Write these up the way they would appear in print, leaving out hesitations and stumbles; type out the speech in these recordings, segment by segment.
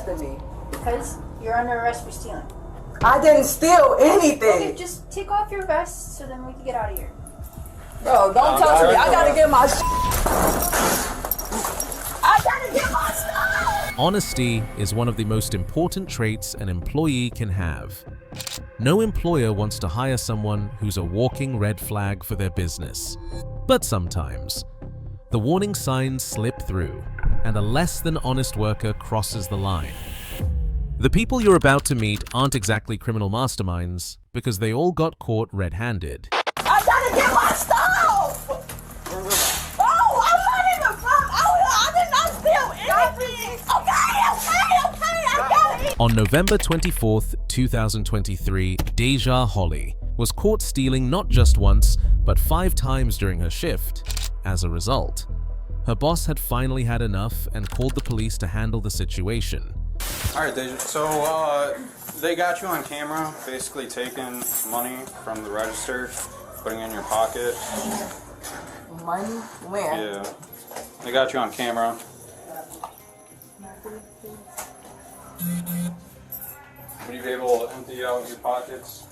arrested me? Because you're under arrest for stealing. I didn't steal anything. Okay, just take off your vest so then we can get out of here. Bro, don't touch me. I gotta get my I gotta get my stuff. Honesty is one of the most important traits an employee can have. No employer wants to hire someone who's a walking red flag for their business. But sometimes, the warning signs slip through, and a less than honest worker crosses the line. The people you're about to meet aren't exactly criminal masterminds because they all got caught red-handed. I gotta get my stuff! Oh, I'm not even from I did not steal anything! Okay, I got it! On November 24th, 2023, Deja Holly was caught stealing not just once, but 5 times during her shift. As a result, her boss had finally had enough and called the police to handle the situation. Alright, Deja, so they got you on camera, basically taking money from the register, putting it in your pocket. Money? Where? Yeah. They got you on camera. Would you be able to empty out your pockets?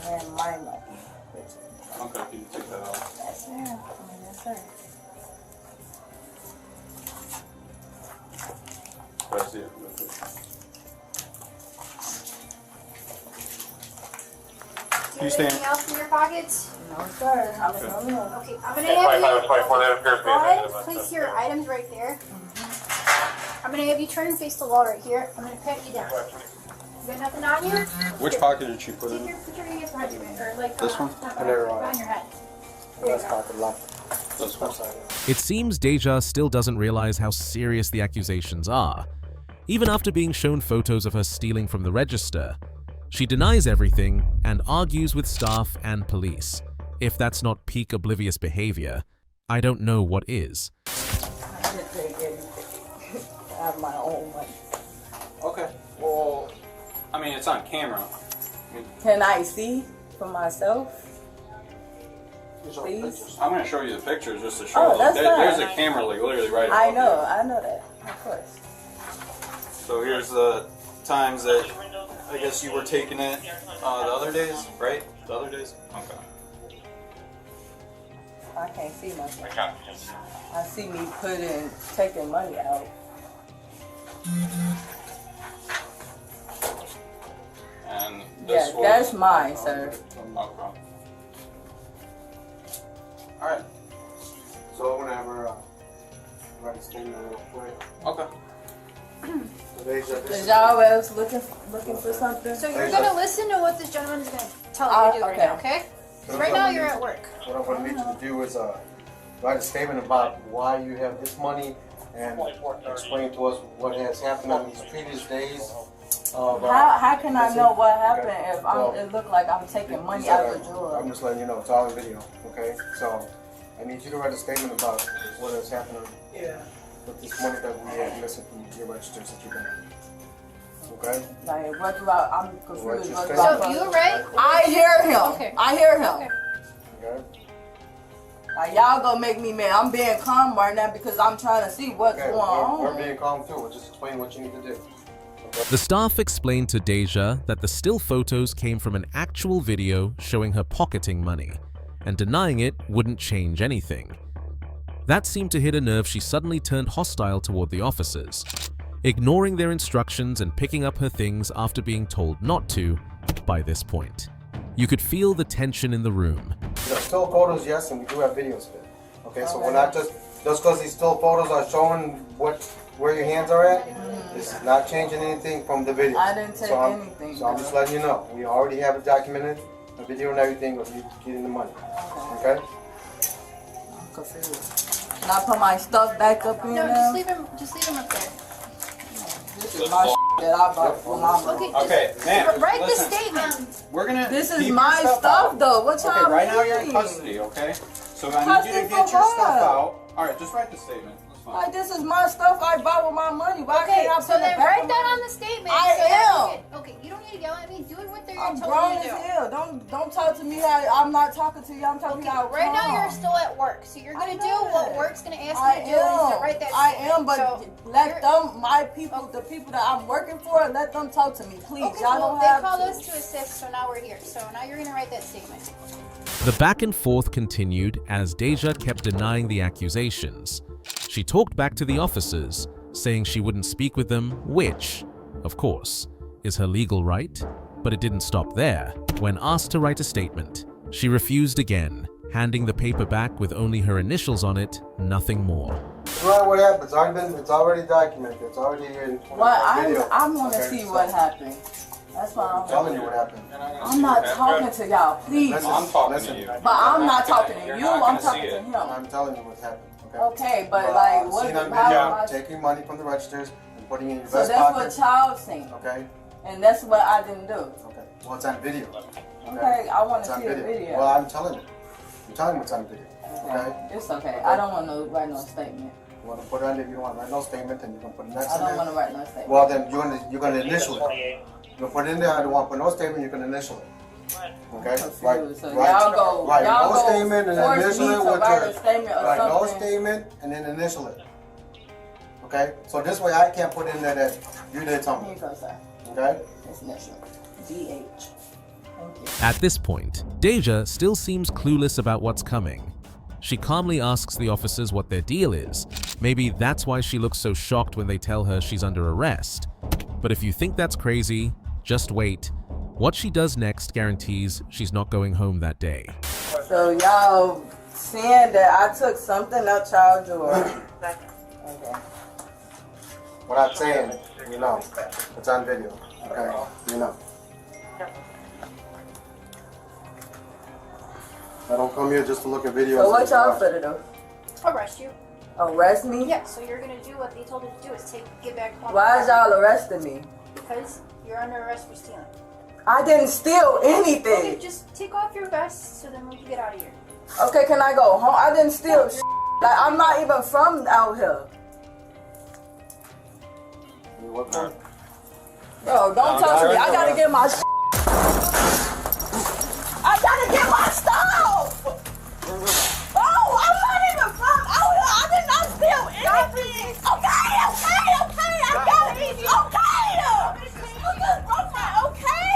And my money. Okay, can you take that out? Yes, sir. Yes, sir. I see it. Do you have anything else in your pockets? No, sir. I'm in the room. Okay, I'm gonna have you go ahead, place your items right there. I'm gonna have you turn and face the wall right here. I'm gonna pat you down. You got nothing on you? Which pocket did she put in? Put your hands behind you, or like This one? behind your head. That's pocket left. This one. It seems Deja still doesn't realize how serious the accusations are. Even after being shown photos of her stealing from the register, she denies everything and argues with staff and police. If that's not peak oblivious behavior, I don't know what is. I didn't take anything. I have my own money. Okay. Well, I mean, it's on camera. Can I see for myself? Please? I'm going to show you the pictures just to show. Oh, that's fine. There's a camera like literally right above I know you. that. Of course. So here's the times that I guess you were taking it the other days, right? The other days? Okay. I can't see myself. I see me taking money out. And this Yeah, that's mine, sir. Okay. Alright. So whenever write a statement real quick. Okay. Is y'all else looking for something? So you're gonna listen to what this gentleman is gonna tell you to do right now, okay? So right now you're at work. What I'm going to need you to do is write a statement about why you have this money and explain to us what has happened on these previous days. How can I know what happened if it looked like I'm taking money out of the drawer? I'm just letting you know, it's all in video, okay? So I need you to write a statement about what has happened with this money that we had missing from your register since you've been here. Okay? Like, what do I'm confused. What do So you right? I hear him. Okay. I hear him. Okay. Okay? Like, y'all gonna make me mad. I'm being calm right now because I'm trying to see what's going on. We're being calm too. We'll just explain what you need to do. Okay? The staff explained to Deja that the still photos came from an actual video showing her pocketing money, and denying it wouldn't change anything. That seemed to hit a nerve. She suddenly turned hostile toward the officers, ignoring their instructions and picking up her things after being told not to by this point. You could feel the tension in the room. Still photos, yes, and we do have videos of it. Okay, so we're not just because these still photos are showing where your hands are at, it's not changing anything from the video. I didn't take anything. So I'm just letting you know. We already have it documented, a video and everything of you getting the money. Okay? I'm confused. Can I put my stuff back up here No, now? just leave him up there. This is my that I bought for my mom. Okay, man. Write listen, the statement. We're gonna. This is keep your my stuff stuff out. though. What y'all Okay, right now you're in mean? custody. Okay, so I need you to Custody get for your what? stuff out. All right, just write the statement. Let's fine. Like, this is my stuff I bought with my money. Why Okay, can't I so put then it back write in that my- on the statement. I so that am. we can- okay, you don't need to yell at me. Do what they're I'm telling grown you to as do. hell. Don't talk to me how I'm not talking to you. I'm talking to you how Right now calm. you're still at work, so you're gonna I do know what that. work's gonna ask I you to do is to am. write that I statement. am, but So let you're- them, my people, the people that I'm working for, let them talk to me, please. Okay, Y'all well, don't they have called to. us to assist, so now we're here. So now you're gonna write that statement. The back and forth continued as Deja kept denying the accusations. She talked back to the officers, saying she wouldn't speak with them, which, of course, is her legal right. But it didn't stop there. When asked to write a statement, she refused again, handing the paper back with only her initials on it, nothing more. Right, what happened? It's already documented. It's already in video. I want to Okay, see so what happened. That's why I'm telling you what happened. I'm not talking to y'all, please. Listen, I'm talking listen. to you. But I'm not talking to You're you. not I'm gonna talking see to it. him. I'm telling you what's happened. Okay. Okay, but like, what? Seen on How video, am I- taking money from the registers and putting it in your So vest that's pocket. what y'all seen, Okay. and that's what I didn't do. Okay. Well, it's on video. Okay, I want It's to on see the video. Well, I'm telling you. I'm telling you what's on video. Okay. It's okay. I don't want to write no statement. You want to put it on there. You don't want to write no statement, and you can put next I in don't there. want to write no statement. Well, then you're gonna initial it. You put it in there. I don't want to put no statement. You can initial it. Okay. Confused. So Right. y'all go. Right. Y'all No go statement and force initial me it to with write your. a statement or Right. No something. statement and then initial it. Okay. So this way I can't put in there that you did something. Here you go, sir. Okay. It's initial. DH. Thank you. At this point, Deja still seems clueless about what's coming. She calmly asks the officers what their deal is. Maybe that's why she looks so shocked when they tell her she's under arrest. But if you think that's crazy, just wait. What she does next guarantees she's not going home that day. So y'all saying that I took something out y'all door. Okay. What I'm saying, you know, it's on video. Okay. You know. I don't come here just to look at videos. So what y'all finna do? Arrest you. Arrest me? Yeah, so you're gonna do what they told you to do is get back home. Why is y'all arresting me? Because you're under arrest for stealing. I didn't steal Okay, anything. just take off your vest so then we can get out of here. Okay, can I go home? I didn't steal shit. Like, I'm not even from out here. What for? Bro, don't talk to me. I gotta get my shit. I gotta get my stuff. Oh, I'm not even from out here. I did not steal anything. Okay. I got it. Okay. You just broke my. Okay.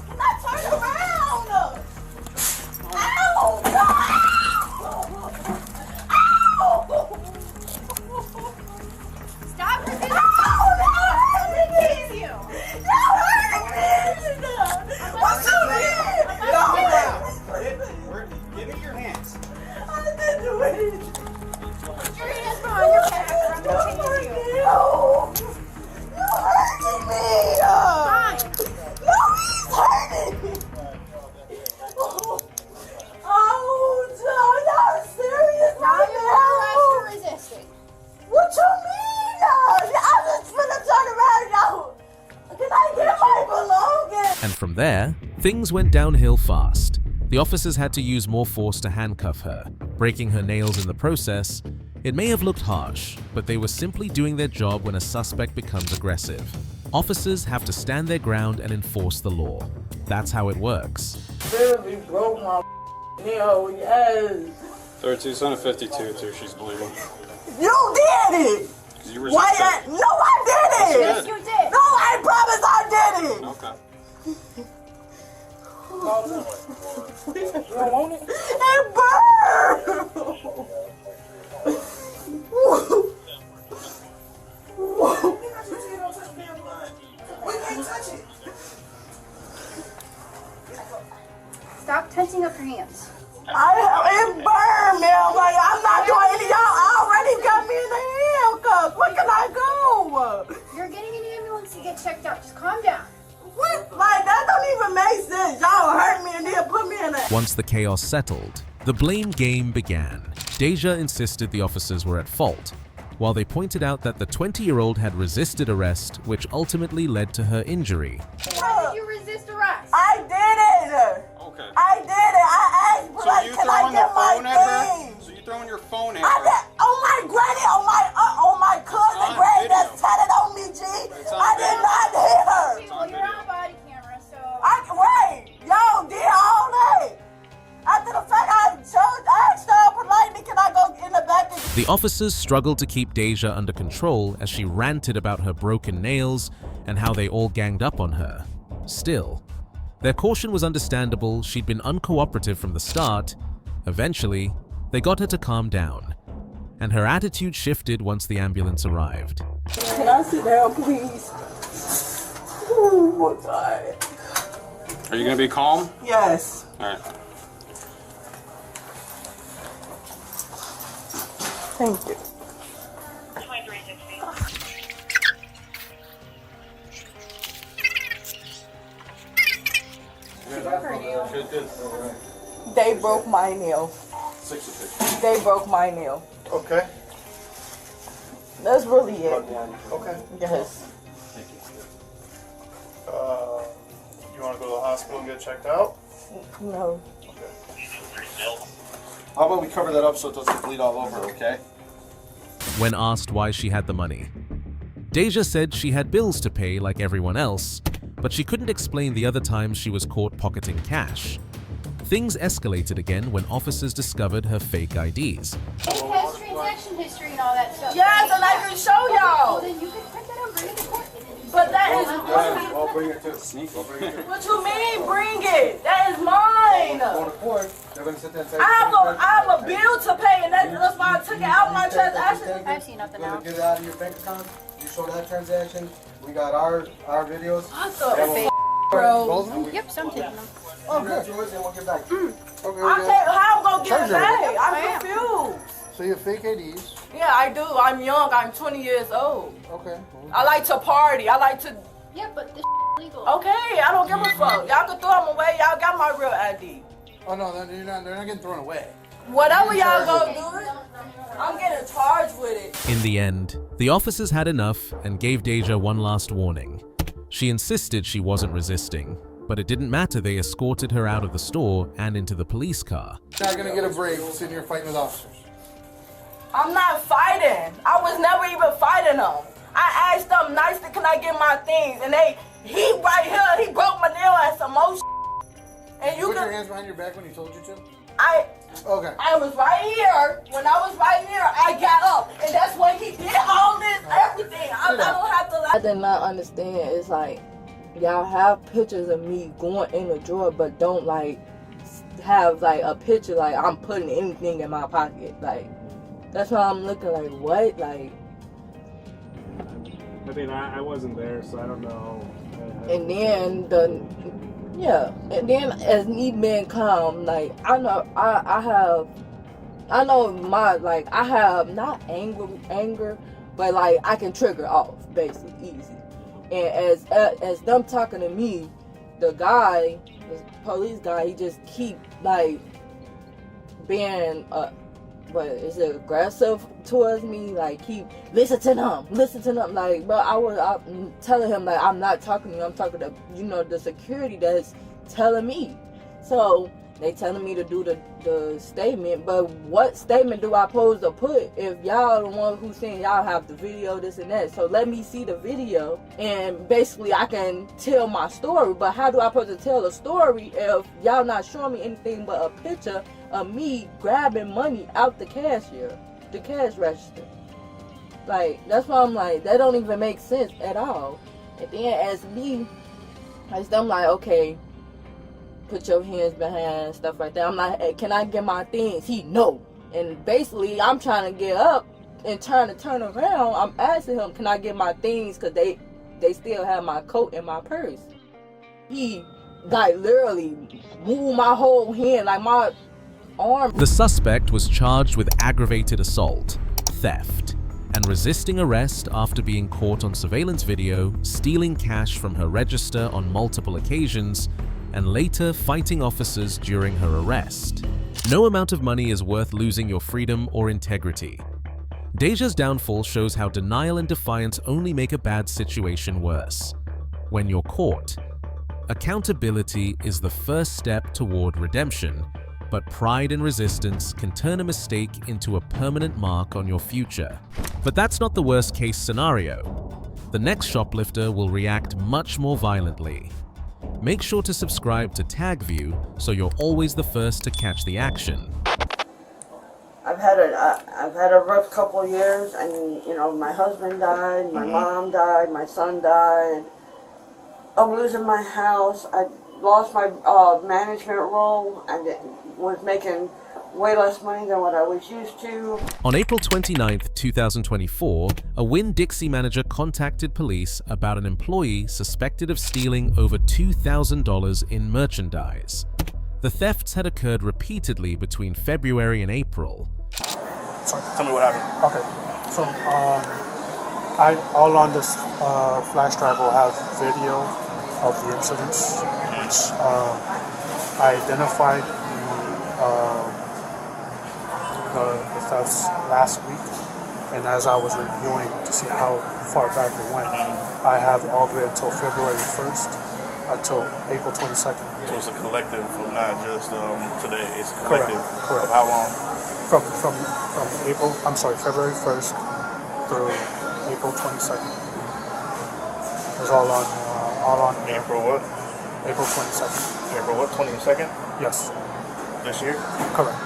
Can I turn around? Ow! Ow! Stop resisting! What's up, man? Give me your hands. I didn't do anything. Put your hands behind your back or I'm gonna tase you. No. You're hurting me. Fine. No, he's hurting me. Oh, y'all serious Now right you're under arrest now? for resisting. What you mean? I just finna turn around, y'all. Can I get my belongings? And from there, things went downhill fast. The officers had to use more force to handcuff her, breaking her nails in the process. It may have looked harsh, but they were simply doing their job when a suspect becomes aggressive. Officers have to stand their ground and enforce the law. That's how it works. Literally broke my nail, yes. 32, son of 52 too, she's bleeding. You did it! You Why? No, I did it! Yes, you did. No, I promise I did it! Okay. It burned! Stop tensing up your hands. It burned, man. Like, I'm not doing any. Y'all already got me in the handcuffs. Where can I go? You're getting an ambulance to get checked out. Just calm down. What? Like, that don't even make sense. Y'all hurt me and then put me in a. Once the chaos settled, the blame game began. Deja insisted the officers were at fault, while they pointed out that the 20-year-old had resisted arrest, which ultimately led to her injury. Why did you resist arrest? I did it. Okay. I did it. I asked, So like, you can I throwing the get my phone at her? thing? So you throwing your phone at I her? got, oh my The officers struggled to keep Deja under control as she ranted about her broken nails and how they all ganged up on her. Still, their caution was understandable. She'd been uncooperative from the start. Eventually, they got her to calm down, and her attitude shifted once the ambulance arrived. Can I sit down, please? Oh, God. Are you gonna be calm? Yes. All right. Thank you. They broke my nail. 66. They broke my nail. Okay. That's really it. Okay. Yes. Thank you. You want to go to the hospital and get checked out? No. How about we cover that up so it doesn't bleed all over, okay? When asked why she had the money, Deja said she had bills to pay like everyone else, but she couldn't explain the other times she was caught pocketing cash. Things escalated again when officers discovered her fake IDs. It has transaction history and all that stuff. Yes, and I can show Well, y'all. then you can print that out, bring it to court. But that is. I'll bring it too. Sneak. I'll bring it too. What you mean? Bring it. That is mine. Go to court. They're gonna sit there and say. I have a bill to pay, and that's why I took it out of my transaction. I've seen nothing You're now. gonna get it out of your bank account. You show that transaction. We got our videos. What They the will- bro? Both of them? Yep, some taking them. Oh, good. Yours and we'll get back. Okay, I can't. How I'm gonna get it Charge back? I I'm am. confused. So you have fake IDs. Yeah, I do. I'm young. I'm 20 years old. Okay. I like to party. I like to. Yeah, but this legal. Okay, I don't give a fuck. Y'all can throw them away. Y'all got my real ID. Oh no, they're not getting thrown away. Whatever y'all gonna do it, I'm getting charged with it. In the end, the officers had enough and gave Deja one last warning. She insisted she wasn't resisting, but it didn't matter. They escorted her out of the store and into the police car. You're not gonna get a break sitting here fighting with officers. I'm not fighting. I was never even fighting them. I asked them nicely, can I get my things? And he right here, he broke my nail and some more And you Put your can, hands behind your back when he told you to. I Okay. was right here. When I was right here, I got up. And that's when he did all this, everything. I don't have to I did not understand. It's like y'all have pictures of me going in the drawer, but don't like have like a picture like I'm putting anything in my pocket. Like that's why I'm looking like what? Like I mean, I wasn't there, so I don't know. and then and then as me being calm, like I know I know my like I have not anger, but like I can trigger off basically easy. And as them talking to me, the police guy, he just keep like being what is it, aggressive towards me, like keep listen to them like, but I'm telling him like I'm not talking to you, I'm talking to the security that's telling me. So they telling me to do the statement, but what statement do I supposed to put if y'all the one who's saying y'all have the video, this and that? So let me see the video and basically I can tell my story. But how do I supposed to tell a story if y'all not showing me anything but a picture of me grabbing money out the cash register? Like that's why I'm like, that don't even make sense at all. And then as them like, okay, put your hands behind, stuff like that. I'm like, hey, can I get my things? He no. And basically, I'm trying to get up and trying to turn around. I'm asking him, can I get my things? Because they still have my coat and my purse. He, like, literally moved my whole hand, like my arm. The suspect was charged with aggravated assault, theft, and resisting arrest after being caught on surveillance video, stealing cash from her register on multiple occasions, and later fighting officers during her arrest. No amount of money is worth losing your freedom or integrity. Deja's downfall shows how denial and defiance only make a bad situation worse. When you're caught, accountability is the first step toward redemption, but pride and resistance can turn a mistake into a permanent mark on your future. But that's not the worst case scenario. The next shoplifter will react much more violently. Make sure to subscribe to TagView so you're always the first to catch the action. I I've had a rough couple of years, and you know, my husband died, my mom died, my son died. I'm losing my house. I lost my management role and was making way less money than what I was used to. On April 29th, 2024, a Winn-Dixie manager contacted police about an employee suspected of stealing over $2,000 in merchandise. The thefts had occurred repeatedly between February and April. Sorry, tell me what happened. Okay, so all on this flash drive will have video of the incidents, which I identified the thefts last week, and as I was reviewing to see how far back it went, I have all the way until February 1st until April 22nd. So it's a collective of not just today, it's a collective. Correct. Of how long? From February 1st through April 22nd. It's all on April what? April 22nd. April what, 22nd? Yes. This year? Correct.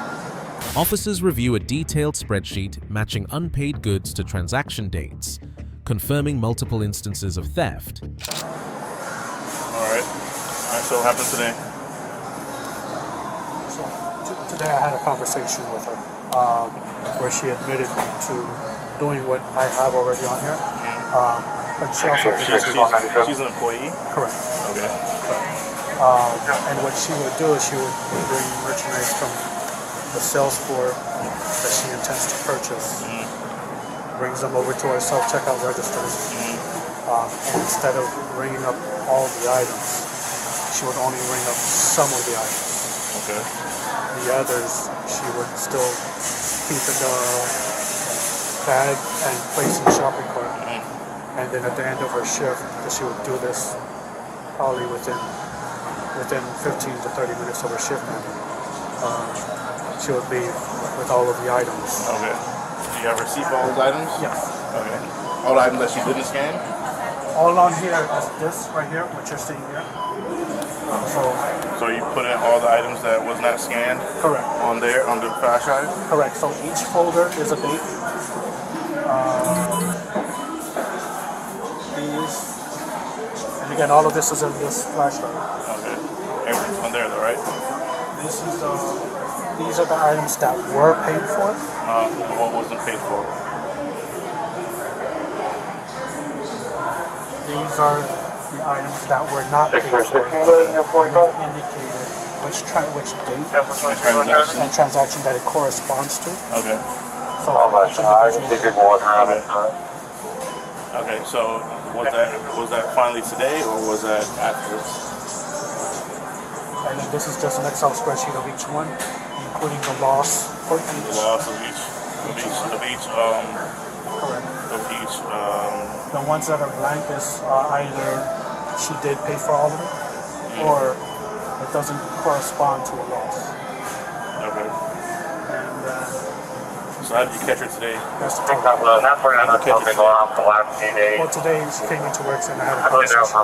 Officers review a detailed spreadsheet matching unpaid goods to transaction dates, confirming multiple instances of theft. Alright, so what happened today? So today I had a conversation with her where she admitted to doing what I have already on here. But she also she's an employee? Correct. Okay. And what she would do is she would bring merchandise from the sales floor that she intends to purchase, brings them over to our self-checkout registers, and instead of ringing up all the items, she would only ring up some of the items. Okay. The others, she would still keep in the bag and place in the shopping cart. And then at the end of her shift, she would do this probably within 15 to 30 minutes of her shift ending. She would leave with all of the items. Okay. Do you have a receipt for all those items? Yes. Okay. All the items that she didn't scan? All on here is this right here, what you're seeing here. So you put in all the items that was not scanned? Correct. On there, on the flash drive? Correct. So each folder is a date. And again, all of this is in this flash drive. Okay. Everything's on there though, right? These are the items that were paid for. What wasn't paid for? These are the items that were not paid for. Indicated which date and transaction that it corresponds to. Okay. So okay, so was that finally today or was that after? And then this is just an Excel spreadsheet of each one, including the loss for each. The loss of each. The ones that are blank is either she did pay for all of it, or it doesn't correspond to a loss. Okay. And so how did you catch her today? that's the problem. Well, today she came into work and I had a conversation.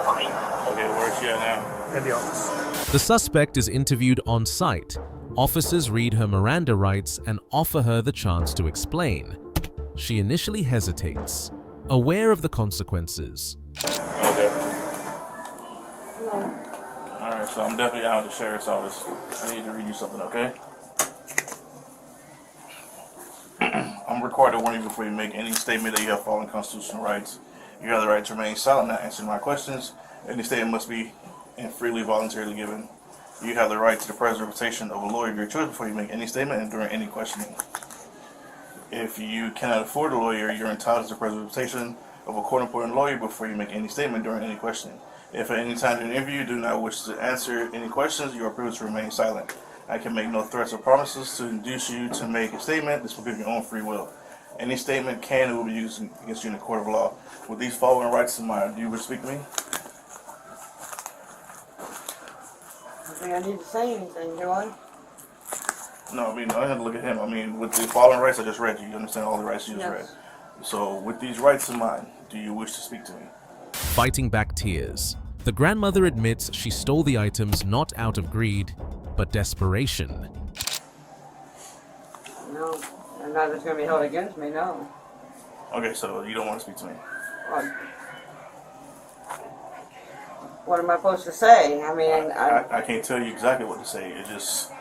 Okay, where's she at now? In the office. The suspect is interviewed on site. Officers read her Miranda rights and offer her the chance to explain. She initially hesitates, aware of the consequences. Okay. Alright, so I'm definitely out of the sheriff's office. I need to read you something, okay? I'm required to warn you before you make any statement that you have fallen constitutional rights. You have the right to remain silent, not answering my questions. Any statement must be and freely voluntarily given. You have the right to the preservation of a lawyer of your choice before you make any statement and during any questioning. If you cannot afford a lawyer, you're entitled to the preservation of a court-appointed lawyer before you make any statement during any questioning. If at any time during the interview you do not wish to answer any questions, you are privileged to remain silent. I can make no threats or promises to induce you to make a statement. This will be of your own free will. Any statement can and will be used against you in the court of law. With these following rights in mind, do you wish to speak to me? I think I need to say anything, do I? No, I mean, I have to look at him. I mean, with the following rights I just read you understand all the rights you just read. So, with these rights in mind, do you wish to speak to me? Fighting back tears, the grandmother admits she stole the items not out of greed, but desperation. No, not that's going to be held against me, no. Okay, so you don't want to speak to me. Well, what am I supposed to say? I mean, I can't tell you exactly what to say. It's just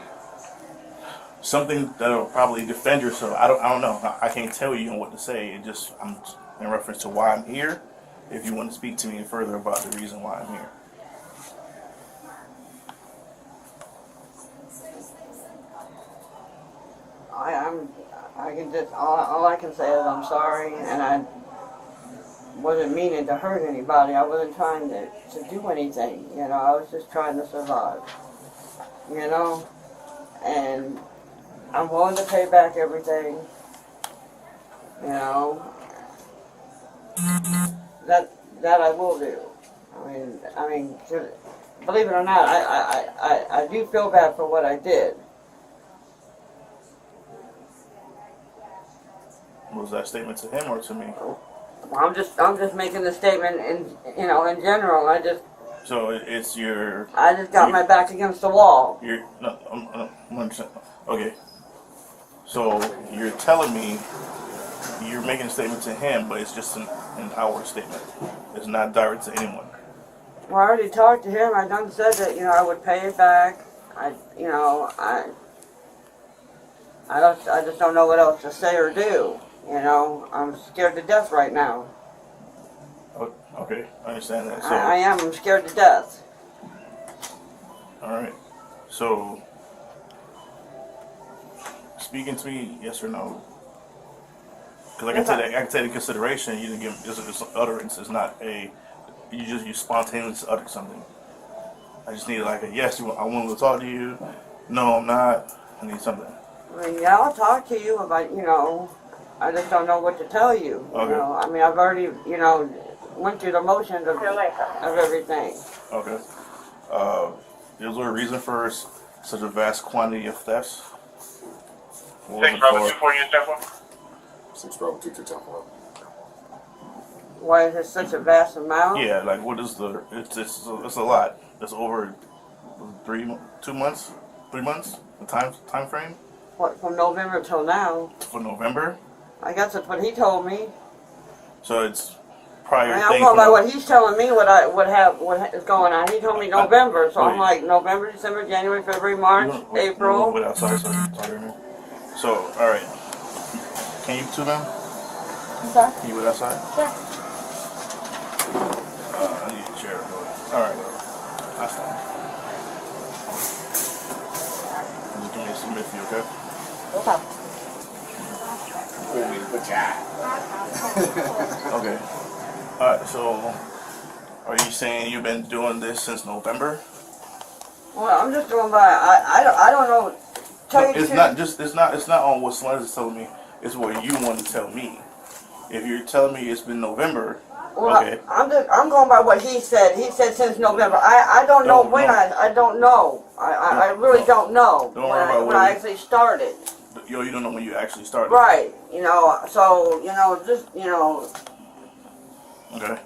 something that'll probably defend yourself. I don't know. I can't tell you what to say. It just I'm in reference to why I'm here. If you want to speak to me further about the reason why I'm here. I can just all I can say is I'm sorry, and I wasn't meaning to hurt anybody. I wasn't trying to do anything. You know, I was just trying to survive. You know, and I'm willing to pay back everything. You know, that I will do. I mean, believe it or not, I do feel bad for what I did. Was that statement to him or to me? I'm just making the statement in general. So it's your. I just got my back against the wall. I'm understand. Okay. So you're telling me you're making a statement to him, but it's just an outward statement. It's not direct to anyone. Well, I already talked to him. I done said that I would pay it back. I just don't know what else to say or do. I'm scared to death right now. Oh, okay, I understand that. So, I am. I'm scared to death. All right. So, speaking to me, yes or no? Because I can take into consideration. You didn't give this utterance. It's not a. You spontaneously uttered something. I just need like a yes. I want to talk to you. No, I'm not. I need something. I mean, yeah, I'll talk to you about I just don't know what to tell you. Okay. I mean, I've already, went through the motions of everything. Okay. Is there a reason for such a vast quantity of thefts? 6 Bravo 24 unit 10-4. 6 Bravo 22 Why is it such a vast amount? Yeah, like what is the? It's a lot. It's over 3 months, the time frame. What, from November till now? For November. I guess that's what he told me. So it's prior. I'm going by what he's telling me. What is going on? He told me November, so I'm like November, December, January, February, March, April. Wait outside, so all right. Can you two them? I'm sorry? Can you wait outside? Sure. I need a chair. All right. I'll stand. Just give me a submit for you, okay? No problem. Okay. Alright, so are you saying you've been doing this since November? Well, I'm just going by. I don't know. It's not on what Solange is telling me. It's what you want to tell me. If you're telling me it's been November, well, okay. I'm going by what he said. He said since November. I don't know when. I don't know. I really don't know when I actually started. You don't know when you actually started. Right. So Okay.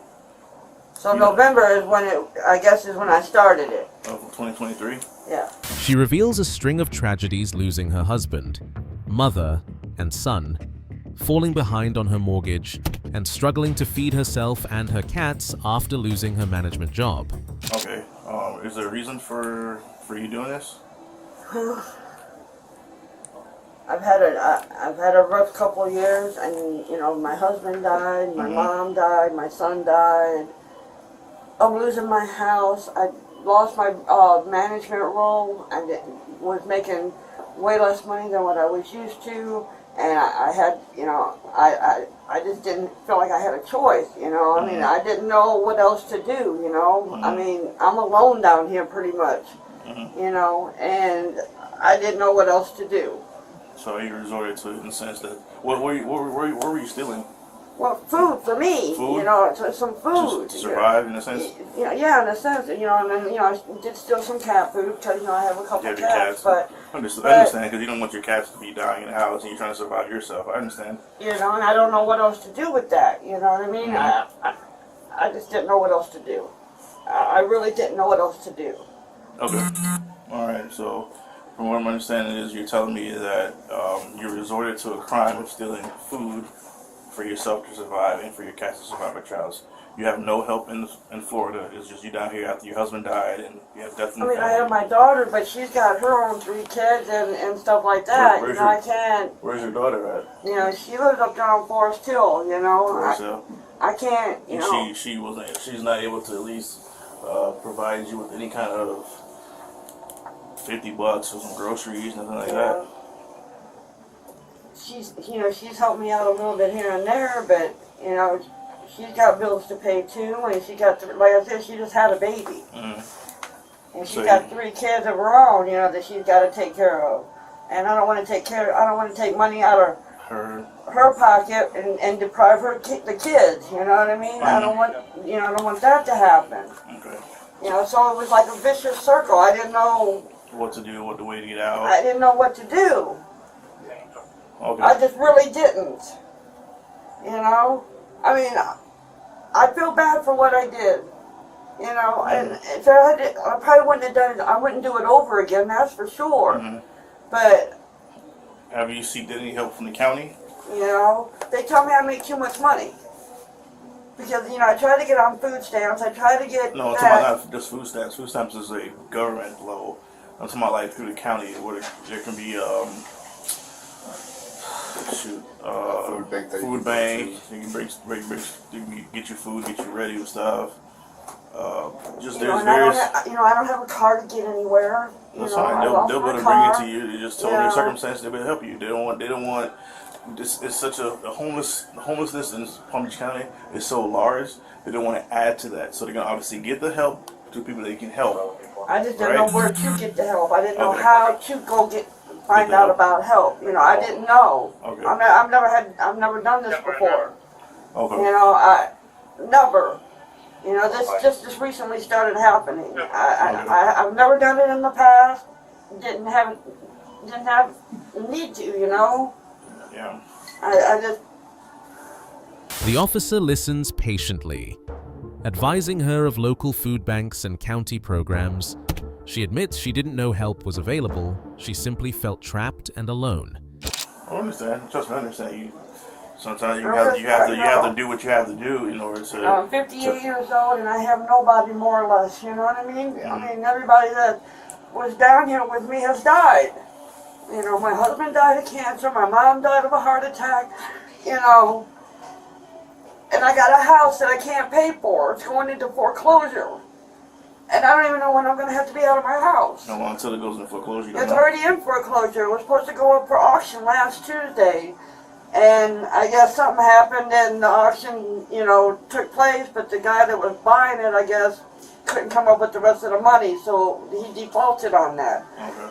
So November is when is when I started it. Of 2023? Yeah. She reveals a string of tragedies losing her husband, mother, and son, falling behind on her mortgage, and struggling to feed herself and her cats after losing her management job. Okay. Is there a reason for you doing this? I've had a rough couple of years, and my husband died, my mom died, my son died. I'm losing my house. I lost my management role. I was making way less money than what I was used to, and I had, I just didn't feel like I had a choice. I mean, I didn't know what else to do. I mean, I'm alone down here pretty much. And I didn't know what else to do. So you resorted to it in the sense that what were you stealing? Well, food for me. Food? Some food. To survive in a sense. Yeah, in a sense. And then I did steal some cat food because I have a couple cats. But I understand because you don't want your cats to be dying in the house and you're trying to survive yourself. I understand. And I don't know what else to do with that. You know what I mean? I just didn't know what else to do. I really didn't know what else to do. Okay. All right. So From what I'm understanding is you're telling me that you resorted to a crime of stealing food for yourself to survive and for your cats to survive at trials. You have no help in Florida. It's just you down here after your husband died and you have death in the I mean, I family. have my daughter, but she's got her own 3 kids and stuff like that. Where's I can't. Where's your daughter at? She lives up there on Forest Hill. Forest Hill? I can't. She's not able to at least provide you with any kind of $50 or some groceries, nothing like that. She's helped me out a little bit here and there, but she's got bills to pay too, and she got, like I said, she just had a baby, and she's got 3 kids of her own, that she's got to take care of, and I don't want to take money out of her pocket and deprive her the kids. You know what I mean? I don't want that to happen. Okay. So it was like a vicious circle. I didn't know what to do, what the way to get out. I didn't know what to do. Okay. I just really didn't. I mean, I feel bad for what I did. And if I probably wouldn't have done it. I wouldn't do it over again. That's for sure. But have you seeked any help from the county? They tell me I make too much money. Because, I try to get on food stamps. I try to get. No, I'm talking about not just food stamps. Food stamps is a government level. I'm talking about like through the county where there can be food bank. You can you can get your food, get you ready with stuff. There's various. I don't have a car to get anywhere. That's fine. They'll be able to bring it to you. They just tell them your circumstances. They'll be able to help you. They don't want. It's such a homelessness in Palm Beach County is so large. They don't want to add to that. So they're gonna obviously get the help to people they can help. I just didn't know where to get the help. I didn't know how to go find out about help. I didn't know. Okay. I've never done this before. Okay. I never. This recently started happening. I've never done it in the past. Didn't have need to. Yeah. I just. The officer listens patiently, advising her of local food banks and county programs. She admits she didn't know help was available. She simply felt trapped and alone. I understand. Trust me, I understand you. Sometimes you have to do what you have to do in order to. I'm 58 years old and I have nobody, more or less. You know what I mean? I mean, everybody that was down here with me has died. My husband died of cancer. My mom died of a heart attack. And I got a house that I can't pay for. It's going into foreclosure. And I don't even know when I'm going to have to be out of my house. No, until it goes into foreclosure. It's already in foreclosure. It was supposed to go up for auction last Tuesday. And I guess something happened and the auction, took place. But the guy that was buying it, I guess, couldn't come up with the rest of the money. So he defaulted on that. Okay.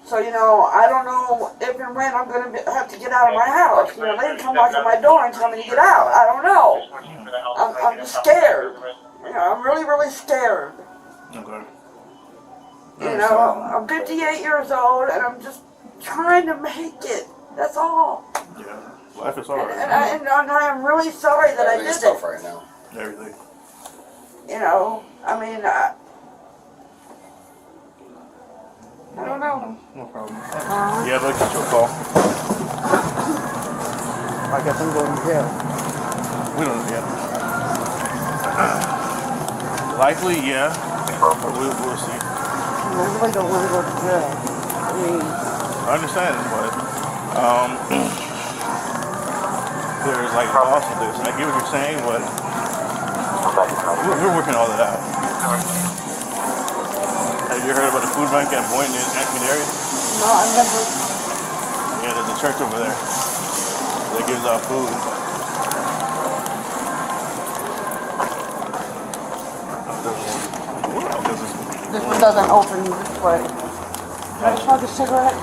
So, I don't know if and when I'm going to have to get out of my house. They can come knock on my door and tell me to get out. I don't know. I'm just scared. I'm really, really scared. Okay. I'm 58 years old and I'm just trying to make it. That's all. Yeah. Life is hard. And I'm really sorry that I did stuff it. right now. Everything. I don't know. No problem. Yeah, they'll get you a call. I guess I'm going to jail. We don't know yet. Likely, yeah. We'll see. I really don't want to go to jail. I understand, but there's like loss of this. I get what you're saying, but we're working all that out. Have you heard about the food bank at Boynton in Acme area? No, I've never. Yeah, there's a church over there that gives out food. This one doesn't open this way. Can I smoke a cigarette?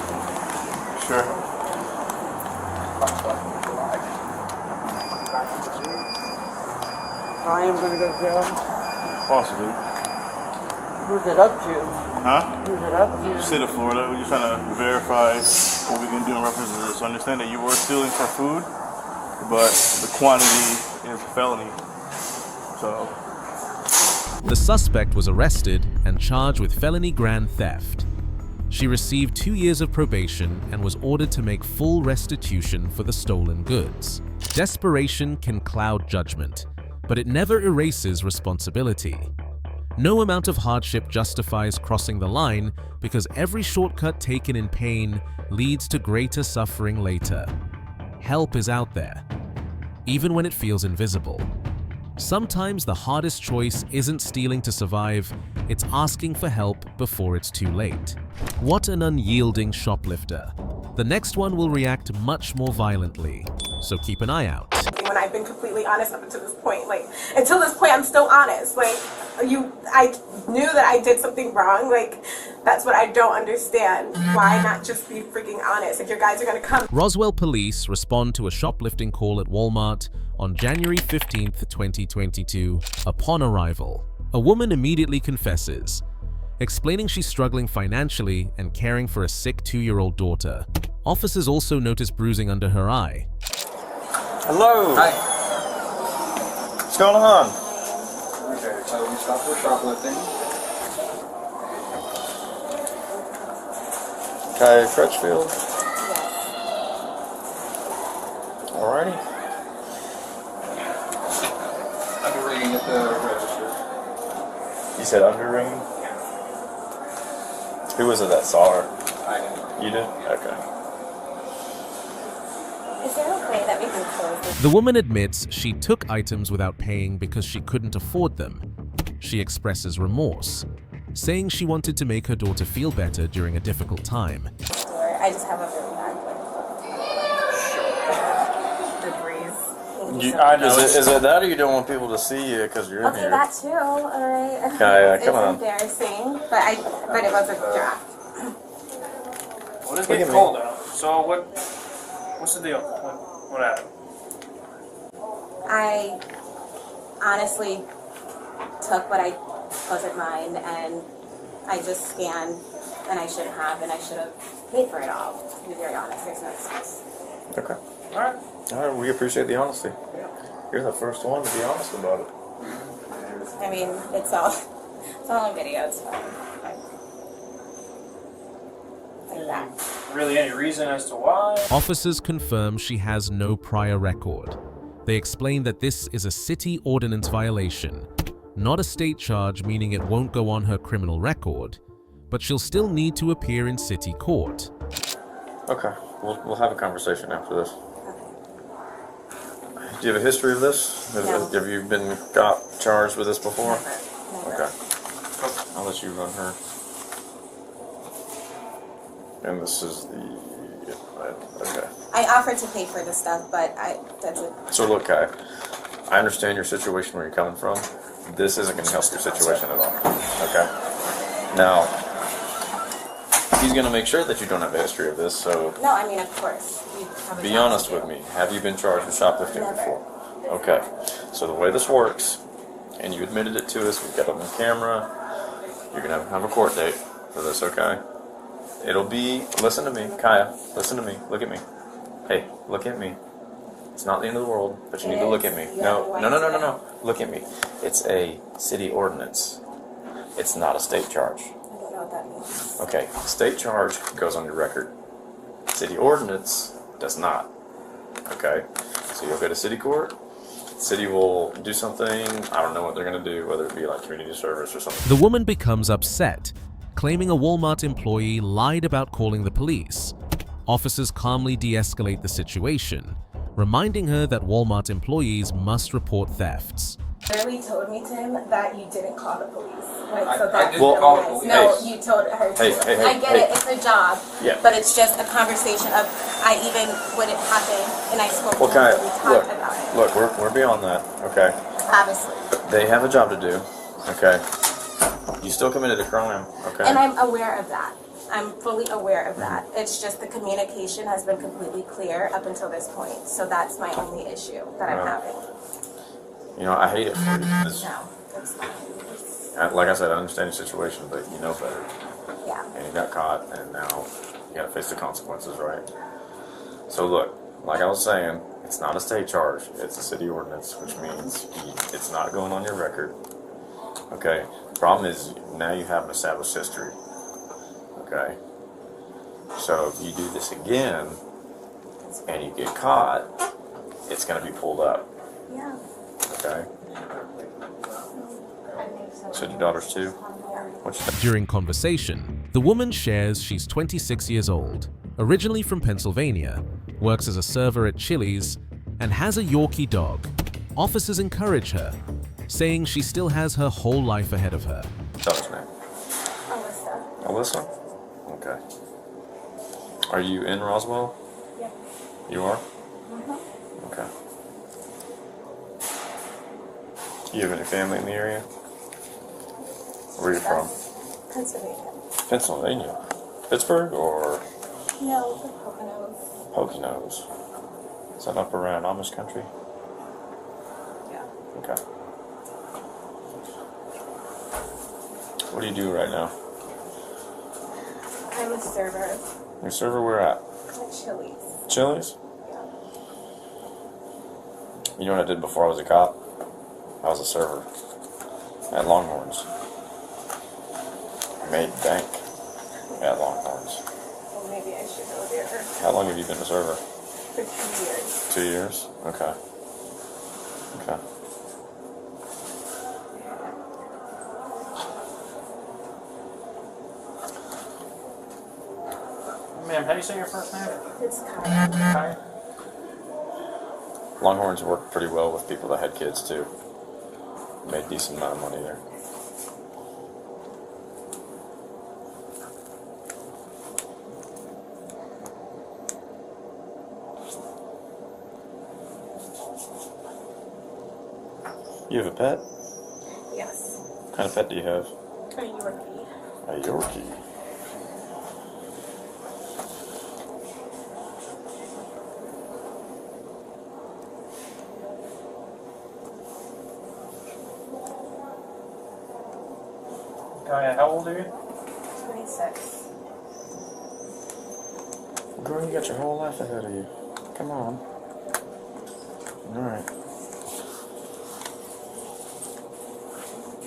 Sure. I am going to go to jail. Possibly. Who's it up to? Huh? Who's it up to? State of Florida. We're just trying to verify what we can do in reference to this. So understand that you were stealing for food, but the quantity is a felony. So. The suspect was arrested and charged with felony grand theft. She received 2 years of probation and was ordered to make full restitution for the stolen goods. Desperation can cloud judgment, but it never erases responsibility. No amount of hardship justifies crossing the line because every shortcut taken in pain leads to greater suffering later. Help is out there, even when it feels invisible. Sometimes the hardest choice isn't stealing to survive, it's asking for help before it's too late. What an unyielding shoplifter. The next one will react much more violently, so keep an eye out. When I've been completely honest up until this point, like, until this point I'm still honest. Like, I knew that I did something wrong. Like, that's what I don't understand. Why not just be freaking honest if your guys are gonna come? Roswell police respond to a shoplifting call at Walmart on January 15th, 2022. Upon arrival, a woman immediately confesses, explaining she's struggling financially and caring for a sick 2-year-old daughter. Officers also notice bruising under her eye. Hello. Hi. What's going on? Okay, so we stopped for shoplifting. Kai Crutchfield. Alrighty. Underrating at the register. You said underring? Who was it that saw her? I did. You did? Okay. Is there a way that we can close this? The woman admits she took items without paying because she couldn't afford them. She expresses remorse, saying she wanted to make her daughter feel better during a difficult time. I just have a really bad breeze. I know. Is it that, or you don't want people to see you because you're in Okay, here? that too. Alright. Kaya, come on. It's embarrassing, but it was a draft. Well, it's getting cold out. So what's the deal? What happened? I honestly took what I wasn't mine, and I just scanned, and I shouldn't have, and I should have paid for it all. To be very honest, there's no excuse. Okay. Alright. Alright, we appreciate the honesty. You're the first one to be honest about it. I mean, it's all on video. It's fine. Like that. Really any reason as to why? Officers confirm she has no prior record. They explain that this is a city ordinance violation, not a state charge, meaning it won't go on her criminal record, but she'll still need to appear in city court. Okay, we'll have a conversation after this. Do you have a history of this? No. Have you been charged with this before? Never. Okay. I'll let you run her. And this is the... Okay. I offered to pay for the stuff, but that's it. So look, Kai, I understand your situation where you're coming from. This isn't going to help your situation at all. Okay? Now, he's going to make sure that you don't have a history of this, so... No, I mean, of course. Be honest with me. Have you been charged with shoplifting before? Okay. So the way this works, and you admitted it to us, we've got it on camera, you're going to have a court date for this, okay? It'll be, listen to me, Kaya, listen to me, look at me. Hey, look at me. It's not the end of the world, but you need to look at me. No. Look at me. It's a city ordinance. It's not a state charge. I don't know what that means. Okay, state charge goes on your record. City ordinance does not. Okay, so you'll go to city court. City will do something. I don't know what they're going to do, whether it be like community service or something. The woman becomes upset, claiming a Walmart employee lied about calling the police. Officers calmly de-escalate the situation, reminding her that Walmart employees must report thefts. Literally told me, Tim, that you didn't call the police. Like, so I that's didn't call the nice. police. No, Hey. you told her. Hey, I get it. It's a job. Yeah. But it's just a conversation of I even wouldn't happen, and I spoke to Okay, him, and we talked about it. look, we're beyond that. Okay, Obviously. they have a job to do. Okay, you still committed a crime. Okay, And I'm aware of that. I'm fully aware of that. It's just the communication has been completely clear up until this point. So that's my only issue that I'm having. you know I hate it for you. No, it's fine. Like I said, I understand your situation, but you know better. Yeah. And you got caught, and now you got to face the consequences, right? So look, like I was saying, it's not a state charge. It's a city ordinance, which means it's not going on your record. Okay. Problem is now you have an established history. Okay. So if you do this again and you get caught, it's going to be pulled up. Yeah. Okay? So your daughter's 2? During conversation, the woman shares she's 26 years old, originally from Pennsylvania, works as a server at Chili's, and has a Yorkie dog. Officers encourage her, saying she still has her whole life ahead of her. Daughter's name? Alyssa. Alyssa? Okay. Are you in Roswell? Yeah. You are? Mm-hmm. Okay. You have any family in the area? Where are you from? Pennsylvania. Pennsylvania? Pittsburgh or No, the Poconos. Poconos? Is that up around Amish country? Yeah. Okay. What do you do right now? I'm a server Your server where at? at Chili's. Chili's? Yeah. You know what I did before I was a cop? I was a server at Longhorns. Made bank at Longhorns. Well, maybe I should go there. How long have you been a server? For 2 years. 2 years? Okay. Okay. Ma'am, how do you say your first name? It's kind of. Kai? Longhorns worked pretty well with people that had kids too. Made decent amount of money there. You have a pet? Yes. What kind of pet do you have? A Yorkie. A Yorkie. Kai, how old are you? 26. Girl, you got your whole life ahead of you. Come on. Alright.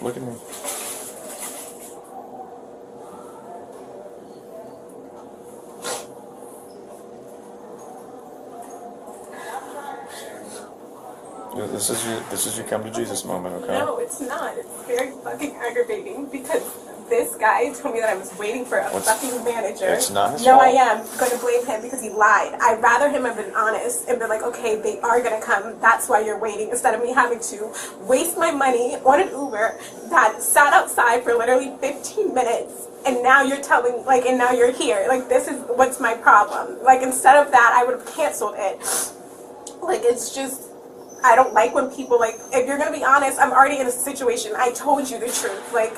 Look at me. This is your come to Jesus moment, okay? No, it's not. It's very fucking aggravating because this guy told me that I was waiting for a fucking manager. It's not his No, fault. I am going to blame him because he lied. I'd rather him have been honest and been like, okay, they are going to come. That's why you're waiting. Instead of me having to waste my money on an Uber that sat outside for literally 15 minutes. And now you're telling, like, and now you're here. Like, this is what's my problem. Like, instead of that, I would have canceled it. Like, it's just, I don't like when people, like, if you're going to be honest, I'm already in a situation. I told you the truth. Like,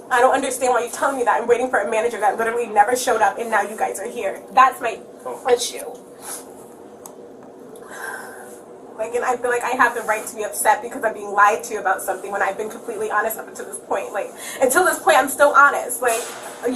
I don't understand why you're telling me that. I'm waiting for a manager that literally never showed up, and now you guys are here. That's my issue. Like, and I feel like I have the right to be upset because I'm being lied to about something when I've been completely honest up until this point. Like, until this point, I'm still honest. Like, I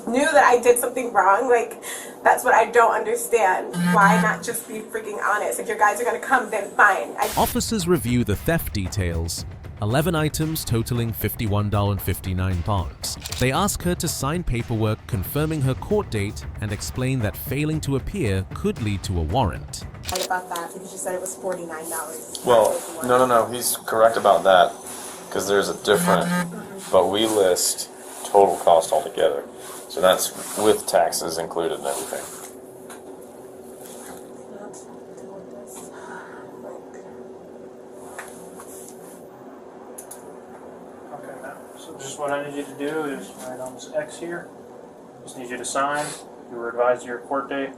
knew that I did something wrong. Like, that's what I don't understand. Why not just be freaking honest? If your guys are going to come, then fine. Officers review the theft details, 11 items totaling $51.59. They ask her to sign paperwork confirming her court date and explain that failing to appear could lead to a warrant. Right about that because you said it was $49. Well, no, he's correct about that because there's a different, but we list total cost altogether. So that's with taxes included and everything. Okay, now, so just what I need you to do is write on this X here. Just need you to sign. You were advised of your court date.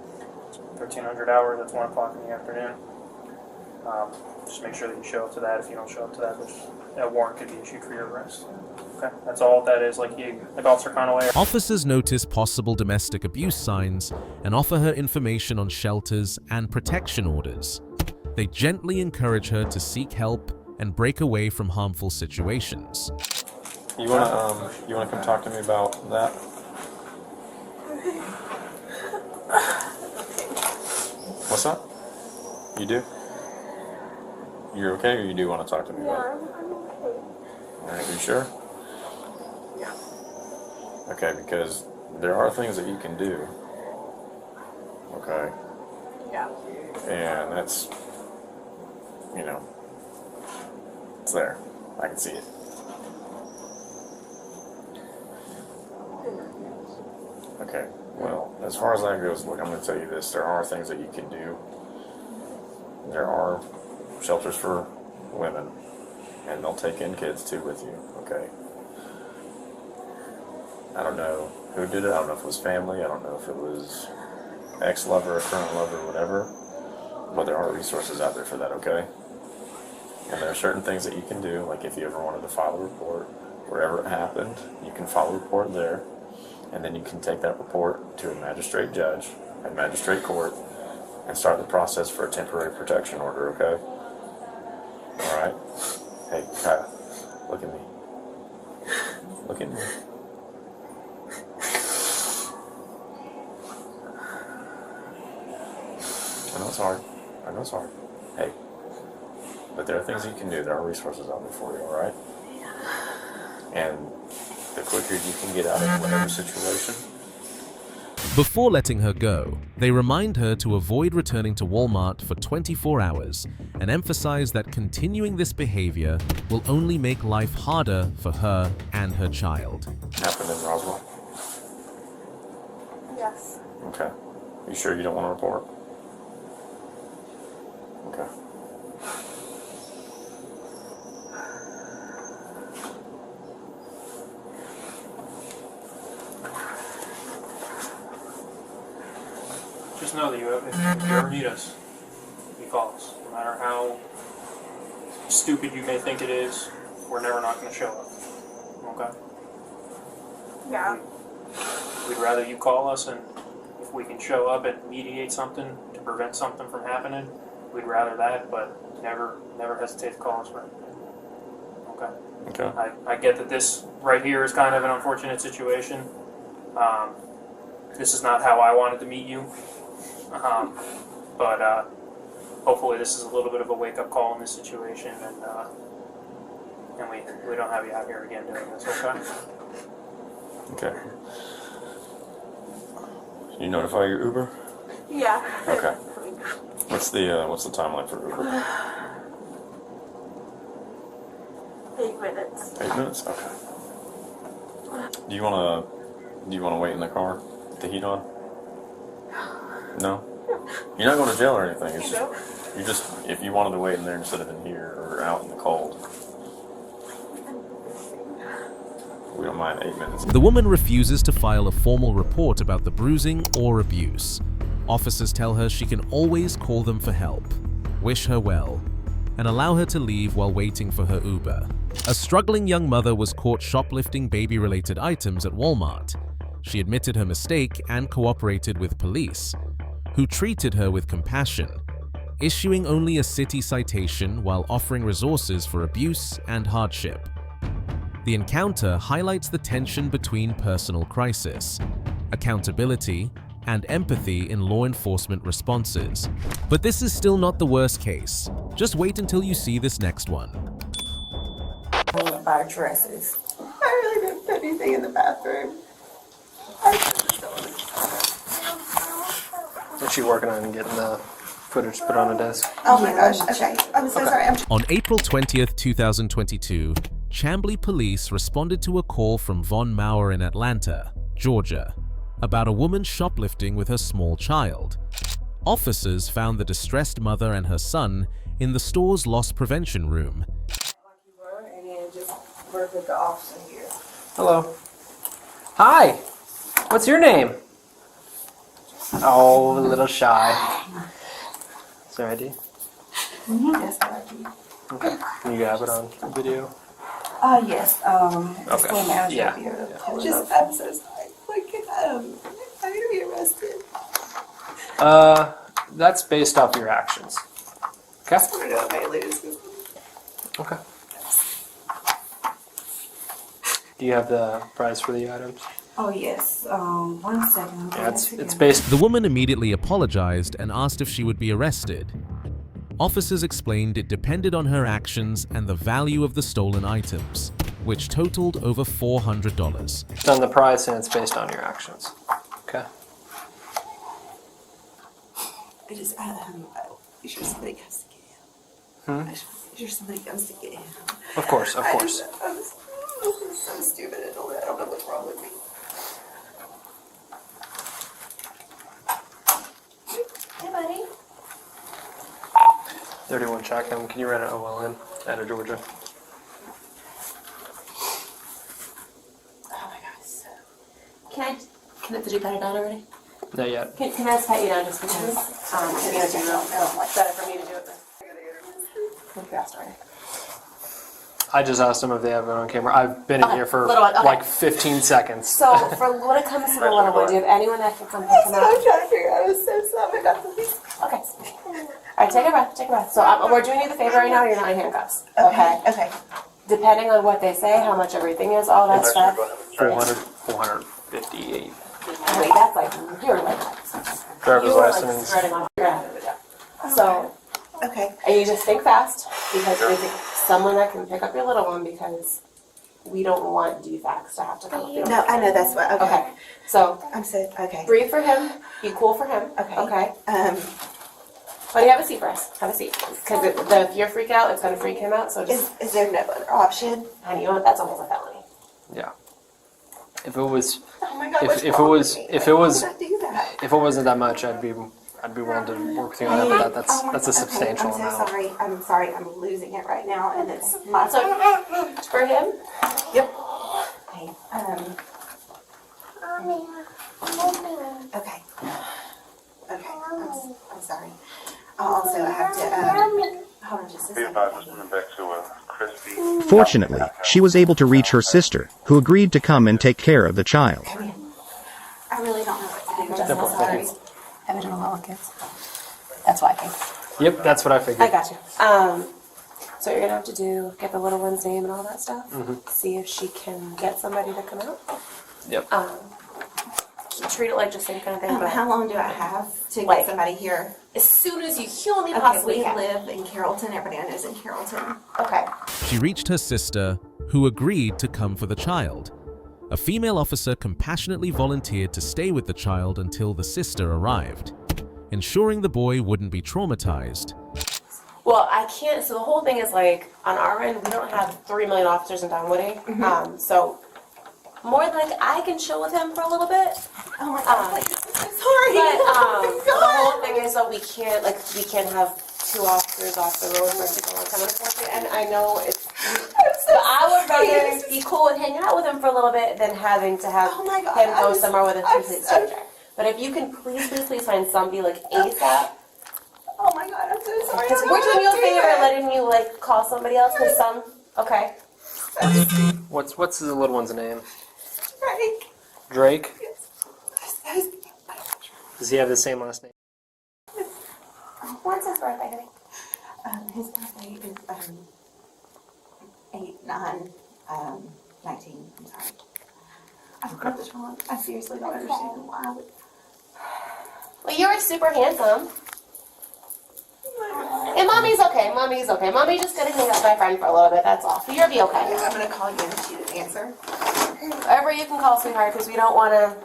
1300 hours, that's 1 o'clock in the afternoon. Just make sure that you show up to that. If you don't show up to that, a warrant could be issued for your arrest. Okay, that's all that is. Like Officer Conaway. Officers notice possible domestic abuse signs and offer her information on shelters and protection orders. They gently encourage her to seek help and break away from harmful situations. You wanna come talk to me about that? What's up? You do? You're okay, or you do want to talk to me about it? I'm okay. Alright, you sure? Yeah. Okay, because there are things that you can do Okay? Yeah. And that's, you know, it's there. I can see it. Okay, well, as far as that goes, look, I'm going to tell you this. There are things that you can do. There are shelters for women, and they'll take in kids too with you, okay? I don't know who did it. I don't know if it was family. I don't know if it was ex-lover or current lover or whatever. But there are resources out there for that, okay? And there are certain things that you can do, like if you ever wanted to file a report, wherever it happened, you can file a report there. And then you can take that report to a magistrate judge at magistrate court and start the process for a temporary protection order, okay? All right? Hey, Kyle, look at me. Look at me. I know it's hard. I know it's hard. Hey, but there are things you can do. There are resources out there for you, all right? And the quicker you can get out of whatever situation. Before letting her go, they remind her to avoid returning to Walmart for 24 hours and emphasize that continuing this behavior will only make life harder for her and her child. Happened in Roswell? Yes. Okay. You sure you don't want to report? Okay. Just know that if you ever need us, you call us. No matter how stupid you may think it is, we're never not going to show up. Okay? Yeah. We'd rather you call us, and if we can show up and mediate something to prevent something from happening, we'd rather that, but never hesitate to call us for anything. Okay? Okay. I get that this right here is kind of an unfortunate situation. This is not how I wanted to meet you. But hopefully this is a little bit of a wake-up call in this situation, and we don't have you out here again doing this, okay? Okay. You notify your Uber? Yeah. Okay. What's the timeline for Uber? 8 minutes. 8 minutes? Okay. Do you wanna wait in the car with the heat on? No? You're not going to jail or anything. It's just if you wanted to wait in there instead of in here or out in the cold. We don't mind 8 minutes. The woman refuses to file a formal report about the bruising or abuse. Officers tell her she can always call them for help, wish her well, and allow her to leave while waiting for her Uber. A struggling young mother was caught shoplifting baby-related items at Walmart. She admitted her mistake and cooperated with police, who treated her with compassion, issuing only a city citation while offering resources for abuse and hardship. The encounter highlights the tension between personal crisis, accountability, and empathy in law enforcement responses. But this is still not the worst case. Just wait until you see this next one. Our dresses. I really didn't put anything in the bathroom. What's she working on getting the footage put on a desk? Oh my gosh, okay. I'm so sorry. On April 20th, 2022, Chamblee police responded to a call from Von Mauer in Atlanta, Georgia, about a woman shoplifting with her small child. Officers found the distressed mother and her son in the store's loss prevention room. And then just work with the officer here. Hello. Hi. What's your name? Oh, a little shy. Is that ID? That's my ID. Okay. Can you have it on video? Yes. Okay. Store manager Yeah. here. Just, I'm so sorry. Like, I'm gonna be arrested. That's based off your actions. Okay. I don't know if I lose. Okay. Do you have the price for the items? Oh yes. 1 second. Yeah, it's based. The woman immediately apologized and asked if she would be arrested. Officers explained it depended on her actions and the value of the stolen items, which totaled over $400. It's on the price and it's based on your actions. Okay. just, you sure somebody comes to get him? You sure somebody comes to get him? Of course, of course. I'm so stupid. I don't know what's wrong with me. Hey, buddy. 31 Chatham. Can you rent an OLN out of Georgia? Oh my gosh. Can I put you better down already? Not yet. Can I just pat you down just because? It's better for me to do it. Look fast, already. I just asked them if they have it on camera. I've been in here for little one, okay. like 15 seconds. So, for when it comes to the little one, do you have anyone that can come pick him up? I'm trying to figure out. I was so sorry. I got the piece. Okay. Alright, take a breath, take a breath. So, we're doing you the favor right now, you're not in handcuffs. Okay? Okay. Depending on what they say, how much everything is, all that stuff. 458. Wait, that's like, you're like, Driver's license. spreading on your head. So, okay. And you just think fast, because we think someone that can pick up your little one, because we don't want DFACs to have to come up. No, I know that's what, okay. So, I'm so, okay. Breathe for him, be cool for him. Okay. Okay. Why do you have a seat for us? Have a seat. Because if you're freaked out, it's going to freak him out, so just... Is there no other option? And you know what, that's almost a felony. Yeah. If it was, Oh my God, if it wasn't that much, I'd be willing to work with you on that. But that's a substantial amount. I'm sorry, I'm losing it right now, and it's my... So, for him? Yep. Okay, Okay. Okay, I'm sorry. Also, I have to, hold on just a second. Fortunately, she was able to reach her sister, who agreed to come and take care of the child. I really don't know what to do. I'm sorry. Having a lot of kids. That's why I came. Yep, that's what I figured. I got you. So what you're gonna have to do, get the little one's name and all that stuff. See if she can get somebody to come out. Yep. Treat it like just same kind of thing. But how long do I have to get somebody here? As soon as you humanly possibly can. We live in Carrollton. Everybody I know is in Carrollton. Okay. She reached her sister, who agreed to come for the child. A female officer compassionately volunteered to stay with the child until the sister arrived, ensuring the boy wouldn't be traumatized. Well, I can't. So the whole thing is like on our end, we don't have 3 million officers in Dunwoody. So more than like I can chill with him for a little bit. Oh my God! I'm sorry. But the whole thing is that we can't have 2 officers off the road for people to come in. And I know it's. So I would rather be cool and hang out with him for a little bit than having to have him go somewhere with a complete stranger. But if you can please find somebody like ASAP. Oh my God, I'm so sorry. Because we're doing you a favor letting you like call somebody else because some. Okay. What's the little one's name? Drake. Drake? Does he have the same last name? When's his birthday, honey? His birthday is 8/9/19. I'm sorry. I forgot this wrong. I seriously don't understand why. Well, you're super handsome. And mommy's okay. Mommy's okay. Mommy's just gonna hang out with my friend for a little bit. That's all. You'll be okay. I'm gonna call you and she didn't answer. Whatever you can call, sweetheart, because we don't want to.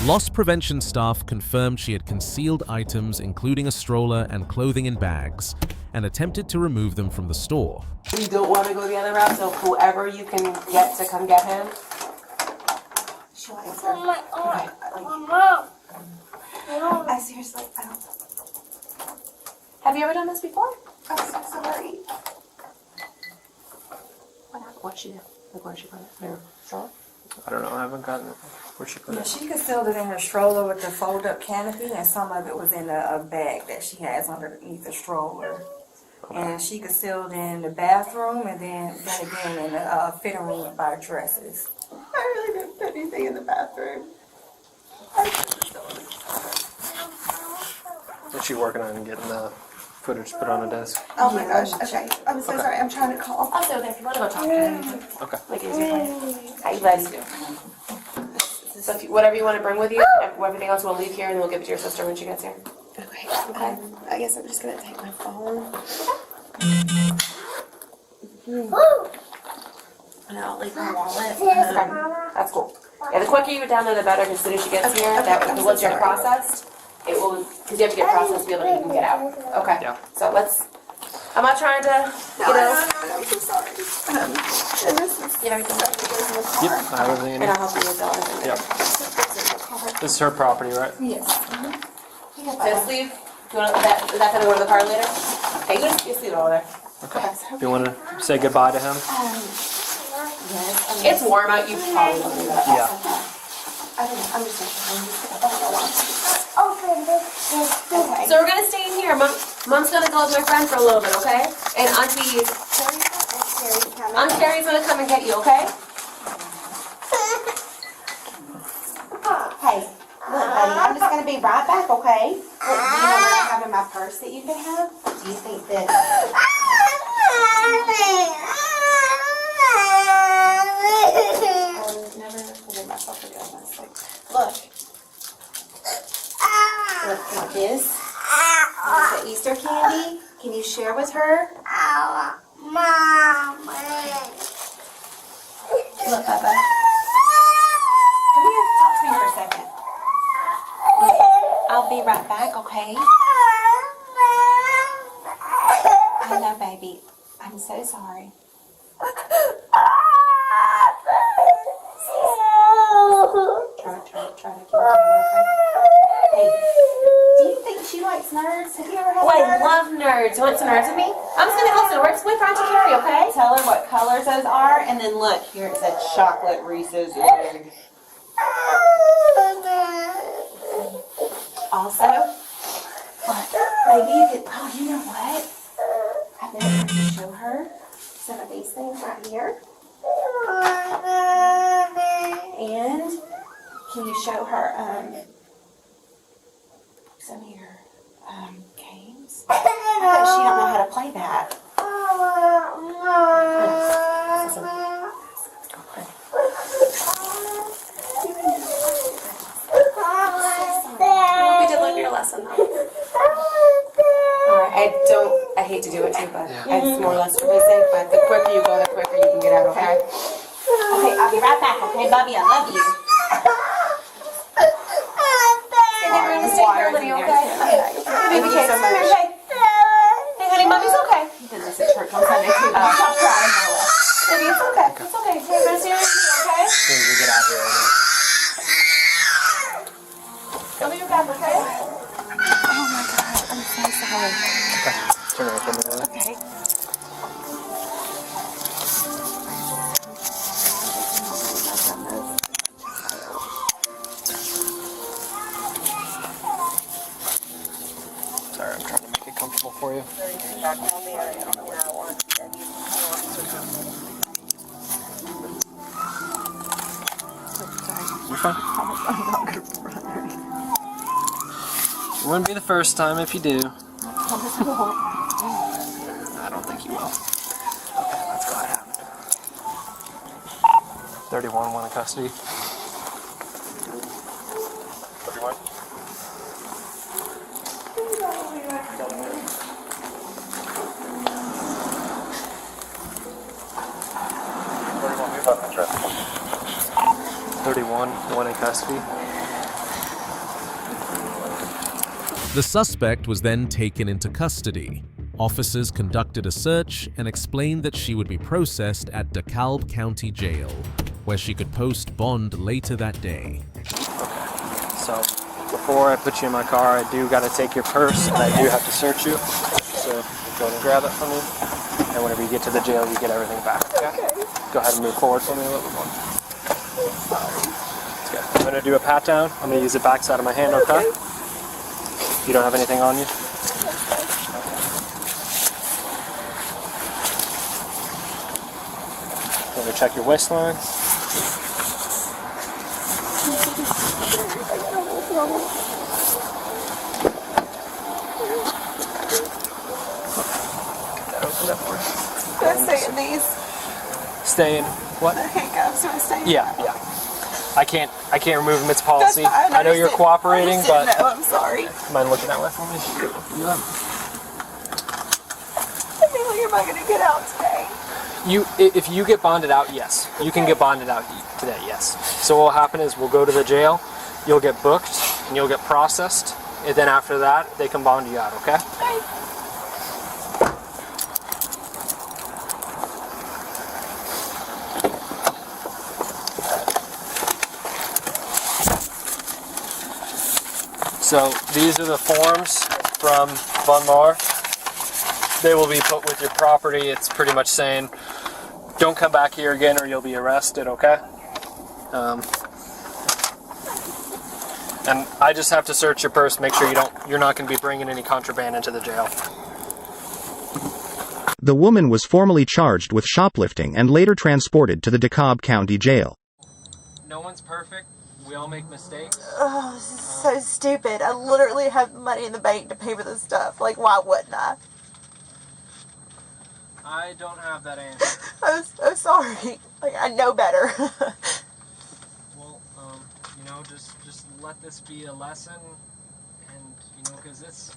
Loss prevention staff confirmed she had concealed items, including a stroller and clothing in bags, and attempted to remove them from the store. We don't want to go the other route, so whoever you can get to come get him. She'll answer. I seriously, I don't. Have you ever done this before? I'm so sorry. What'd she do? Like, where'd she put it? Her stroller? I don't know. I haven't gotten it. Where'd she put it? She concealed it in her stroller with the fold-up canopy, and some of it was in a bag that she has underneath the stroller. Okay. And she concealed in the bathroom, and then again in the fitting room by dresses. I really didn't put anything in the bathroom. Is she working on getting the footage put on a desk? Oh my gosh, okay. I'm so sorry, I'm trying to call. I'll stay there if you want to go talk to him. Okay. Make it easier for you. How you guys do? So if whatever you want to bring with you, everything else we'll leave here and then we'll give it to your sister when she gets here. Okay. Okay. I guess I'm just going to take my phone. And I'll leave my wallet. That's cool. Yeah, the quicker you get down there, the better, because as soon as she gets here, that once you're processed, it will, because you have to get processed to be able to even get out. Okay. Yeah. So let's. I'm not trying to, you know. No, I'm so sorry. And this is, You know, you can Yep, I have everything in and here. I'll help you with all of it. Yep. This is her property, right? yes. Just leave. Do you want that? Is that gonna go to the car later? Okay, you just leave it all there. Okay. Do you want to say goodbye to him? Yes. It's warm out. You probably don't do that. Yeah. I don't know. I'm just okay. So we're gonna stay in here. Mom's gonna go with my friend for a little bit, okay? And Aunt Carrie's gonna come and get you, okay? Hey, look, buddy, I'm just gonna be right back, okay? Look, do you know what I have in my purse that you can have? Do you think that? Never forget myself again. Look. Look, got this. The Easter candy. Can you share with her? Look, Papa. Come here, talk to me for a second. Look, I'll be right back, okay? I know, baby. I'm so sorry. Try to keep it okay? Hey, do you think she likes nerds? Have you ever had Oh, I nerds? love nerds. You want some nerds with me? I'm just gonna listen. We're with Auntie Carrie, okay? Tell her what colors those are, and then look, here it said chocolate Reese's egg. Also, maybe you could, oh, you know what? I bet I can show her some of these things right here. And can you show her some of your games? I bet she don't know how to play that. We did learn your lesson, though. Alright, I hate to do it too, but it's more or less for his sake, but the quicker you go, the quicker you can get out, okay? Okay, I'll be right back, okay, Bubby? I love you. We're gonna stay here, Lydia, okay? Baby Kate, come here, hey. Hey, honey, Mommy's okay. He did this at church on Sunday too. Stop crying, Noah. Baby, it's okay. It's okay. We're gonna stay with you, okay? As soon as we get out here. I'll be right back, okay? Oh my God, I'm so sorry. Okay. Turn around for me. Okay. Sorry, I'm trying to make it comfortable for you. You're fine. I'm not good for running. It wouldn't be the first time if you do. I won't. I don't think you will. Okay, let's go ahead. 31, one in custody. 31. Move up the trip. 31, one in custody. The suspect was then taken into custody. Officers conducted a search and explained that she would be processed at DeKalb County Jail, where she could post bond later that day. Okay, so before I put you in my car, I do got to take your purse, and I do have to search you. So go ahead and grab it from me, and whenever you get to the jail, you get everything back. Okay? Go ahead and move forward for me a little bit more. Let's go. I'm going to do a pat down. I'm going to use the back side of my hand, okay? You don't have anything on you? I'm going to check your waistline. Can I stay in these? Stay in what? The handcuffs, can I stay in? Yeah, yeah. I can't remove them. It's policy. That's fine, I know you're cooperating, but no, I'm sorry. mind looking that way for me? Yeah. I mean, like, am I gonna get out today? If you get bonded out, yes. You can get bonded out today, yes. So what will happen is we'll go to the jail, you'll get booked, and you'll get processed, and then after that, they can bond you out, okay? So these are the forms from Von Mar. They will be put with your property. It's pretty much saying, don't come back here again or you'll be arrested, okay? And I just have to search your purse, make sure you're not going to be bringing any contraband into the jail. The woman was formally charged with shoplifting and later transported to the DeKalb County Jail. No one's perfect. We all make mistakes. Oh, this is so stupid. I literally have money in the bank to pay for this stuff. Like, why wouldn't I? I don't have that answer. I'm so sorry. Like, I know better. Well, you know, just let this be a lesson, and, you know, because it's...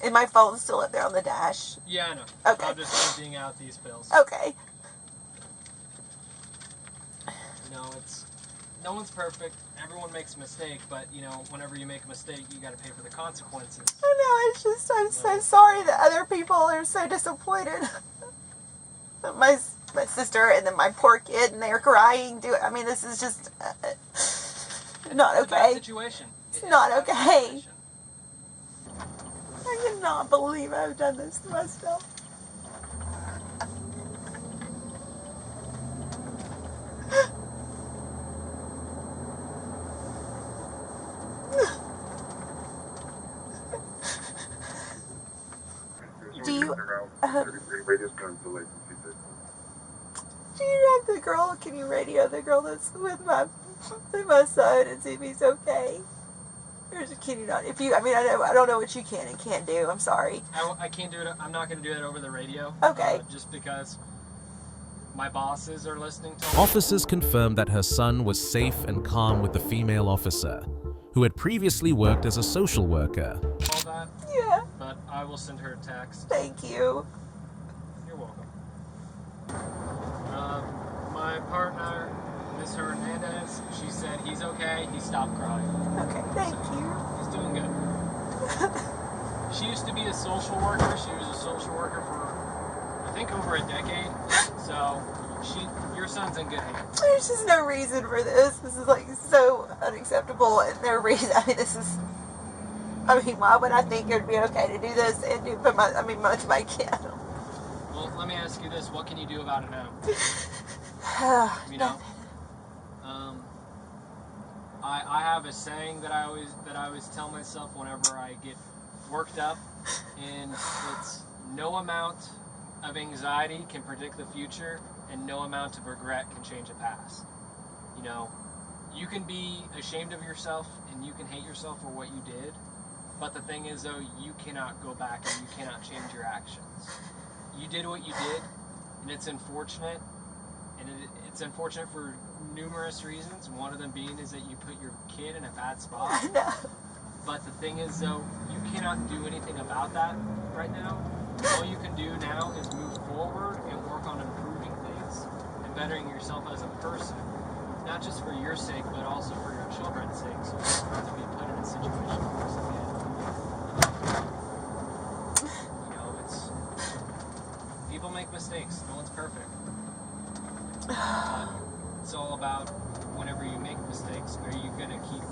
And my phone's still up there on the dash. Yeah, I know. Okay. I'm just emptying out these pills. Okay. You know, it's... No one's perfect. Everyone makes a mistake, but, you know, whenever you make a mistake, you gotta pay for the consequences. I know, it's just, I'm so sorry that other people are so disappointed. My sister and then my poor kid, and they're crying. I mean, this is just not okay. It's a bad situation. It's not okay. I cannot believe I've done this to myself. Do you have the girl? Can you radio the girl that's with my son and see if he's okay? Or can you not? If you, I mean, I don't know what you can and can't do. I'm sorry. I can't do it. I'm not going to do it over the radio. Okay. Just because my bosses are listening to me. Officers confirmed that her son was safe and calm with the female officer, who had previously worked as a social worker. All that. Yeah. But I will send her a text. Thank you. You're welcome. My partner, Ms. Hernandez, she said he's okay. He stopped crying. Okay, thank you. He's doing good. She used to be a social worker. She was a social worker for, I think, over a decade. So, your son's in good hands. There's just no reason for this. This is like so unacceptable, and no reason. I mean, why would I think it would be okay to do this and do put much my kid? Well, let me ask you this: what can you do about it now? You know, I have a saying that I always tell myself whenever I get worked up, and it's no amount of anxiety can predict the future, and no amount of regret can change the past. You know, you can be ashamed of yourself and you can hate yourself for what you did, but the thing is, though, you cannot go back and you cannot change your actions. You did what you did, and it's unfortunate, and it's unfortunate for numerous reasons. One of them being is that you put your kid in a bad spot. But the thing is, though, you cannot do anything about that right now. All you can do now is move forward and work on improving things and bettering yourself as a person, not just for your sake, but also for your children's sake, so you don't have to be put in a situation worse again. You know, people make mistakes. No one's perfect. But it's all about whenever you make mistakes, are you going to keep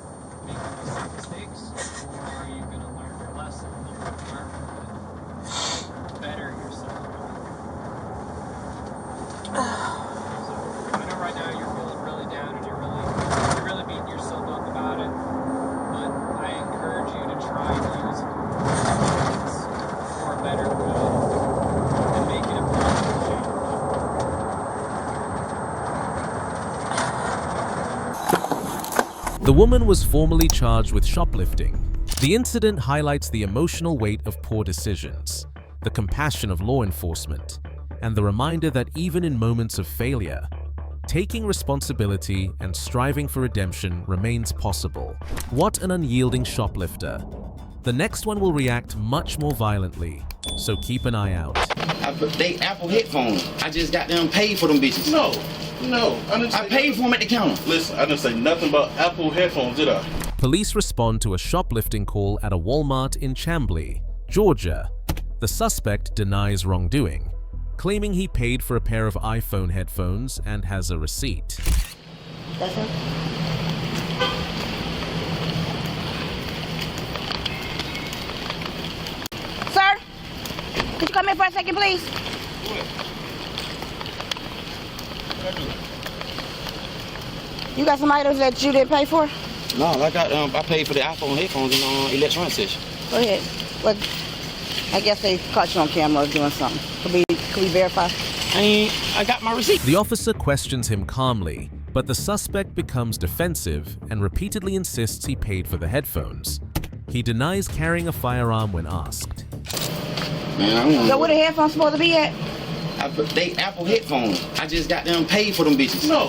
making the same mistakes, or are you going to learn your lesson? You're going to learn from it. Better yourself. So, I know right now you're feeling really down and you're really beating yourself up about it, but I encourage you to try and use it for a better good and make it a positive change. The woman was formally charged with shoplifting. The incident highlights the emotional weight of poor decisions, the compassion of law enforcement, and the reminder that even in moments of failure, taking responsibility and striving for redemption remains possible. What an unyielding shoplifter. The next one will react much more violently, so keep an eye out. They Apple headphones. I just got them paid for them bitches. No. I paid for them at the counter. Listen, I didn't say nothing about Apple headphones, did I? Police respond to a shoplifting call at a Walmart in Chamblee, Georgia. The suspect denies wrongdoing, claiming he paid for a pair of iPhone headphones and has a receipt. That's him? Sir, could you come here for a second, please? You got some items that you didn't pay for? No, I paid for the iPhone headphones and electronic session. Go ahead. Look, I guess they caught you on camera doing something. Could we verify? I got my receipt. The officer questions him calmly, but the suspect becomes defensive and repeatedly insists he paid for the headphones. He denies carrying a firearm when asked. Man, So where the headphones supposed to be at? They Apple headphones. I just got them paid for them bitches. No.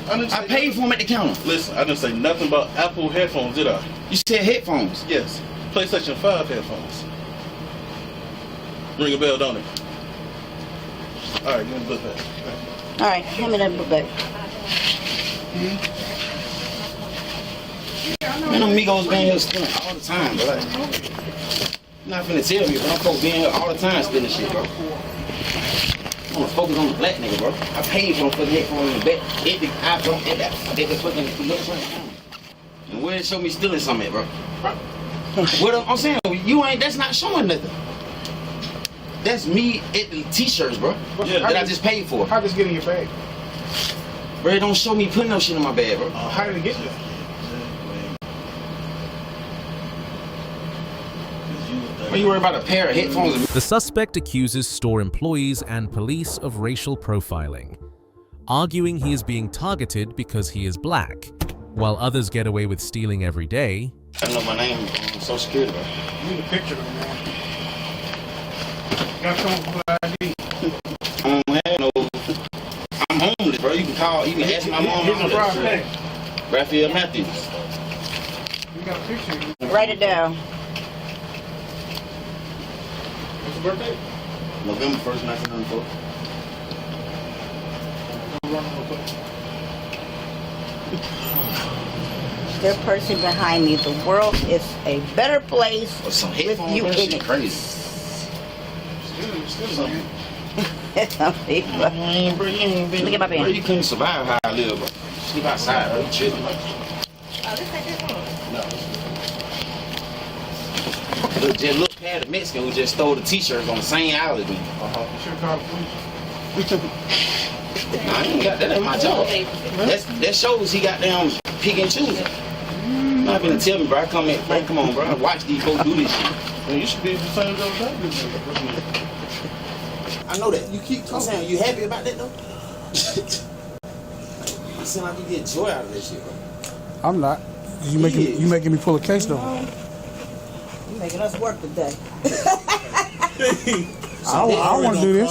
I paid for them at the counter. Listen, I didn't say nothing about Apple headphones, did I? You said headphones? Yes. PlayStation 5 headphones. Ring a bell, don't it? All right, give me the book back. All right, hand me that book back. Man, them Migos been here spending all the time, bro. Like, you're not finna tell me, but I'm folks being here all the time spending shit, bro. I wanna focus on the black nigga, bro. I paid for them for the headphones and bet at the iPhone, at the fucking electronic camera. And where it show me stealing something at, bro? What I'm saying, that's not showing nothing. That's me at the t-shirts, bro. Yeah, that I just paid for. How does it get in your bag? Bro, it don't show me putting no shit in my bag, bro. How did it get there? Are you worried about a pair of headphones? The suspect accuses store employees and police of racial profiling, arguing he is being targeted because he is black. While others get away with stealing every day, I don't know my name on Social Security, bro. You need a picture of him, man. You gotta come up with an ID. I don't have no. I'm homeless, bro. You can call, you can ask my mom. Here's a private name. Raphael Matthews. You got a picture of you. Write it down. What's your birthday? November 1st, 1994. The person behind me. The world is a better place some with you in it. Crazy. Look at my band. Bro, you couldn't survive how I live, bro. Sleep outside, bro. You tripping. Look past the Mexican who just stole the t-shirts on the same alley. You should call the police. Nah, I ain't got that. Ain't my job. That shows he got down pick and choose. You're not gonna tell me, bro. I come in, man, come on, bro. I watch these folks do this shit. Man, you should be the same as I know that. You keep talking. You happy about that though? You seem like you get joy out of that shit, bro. I'm not. You making me pull a case though. You're making us work today. I don't want to do this.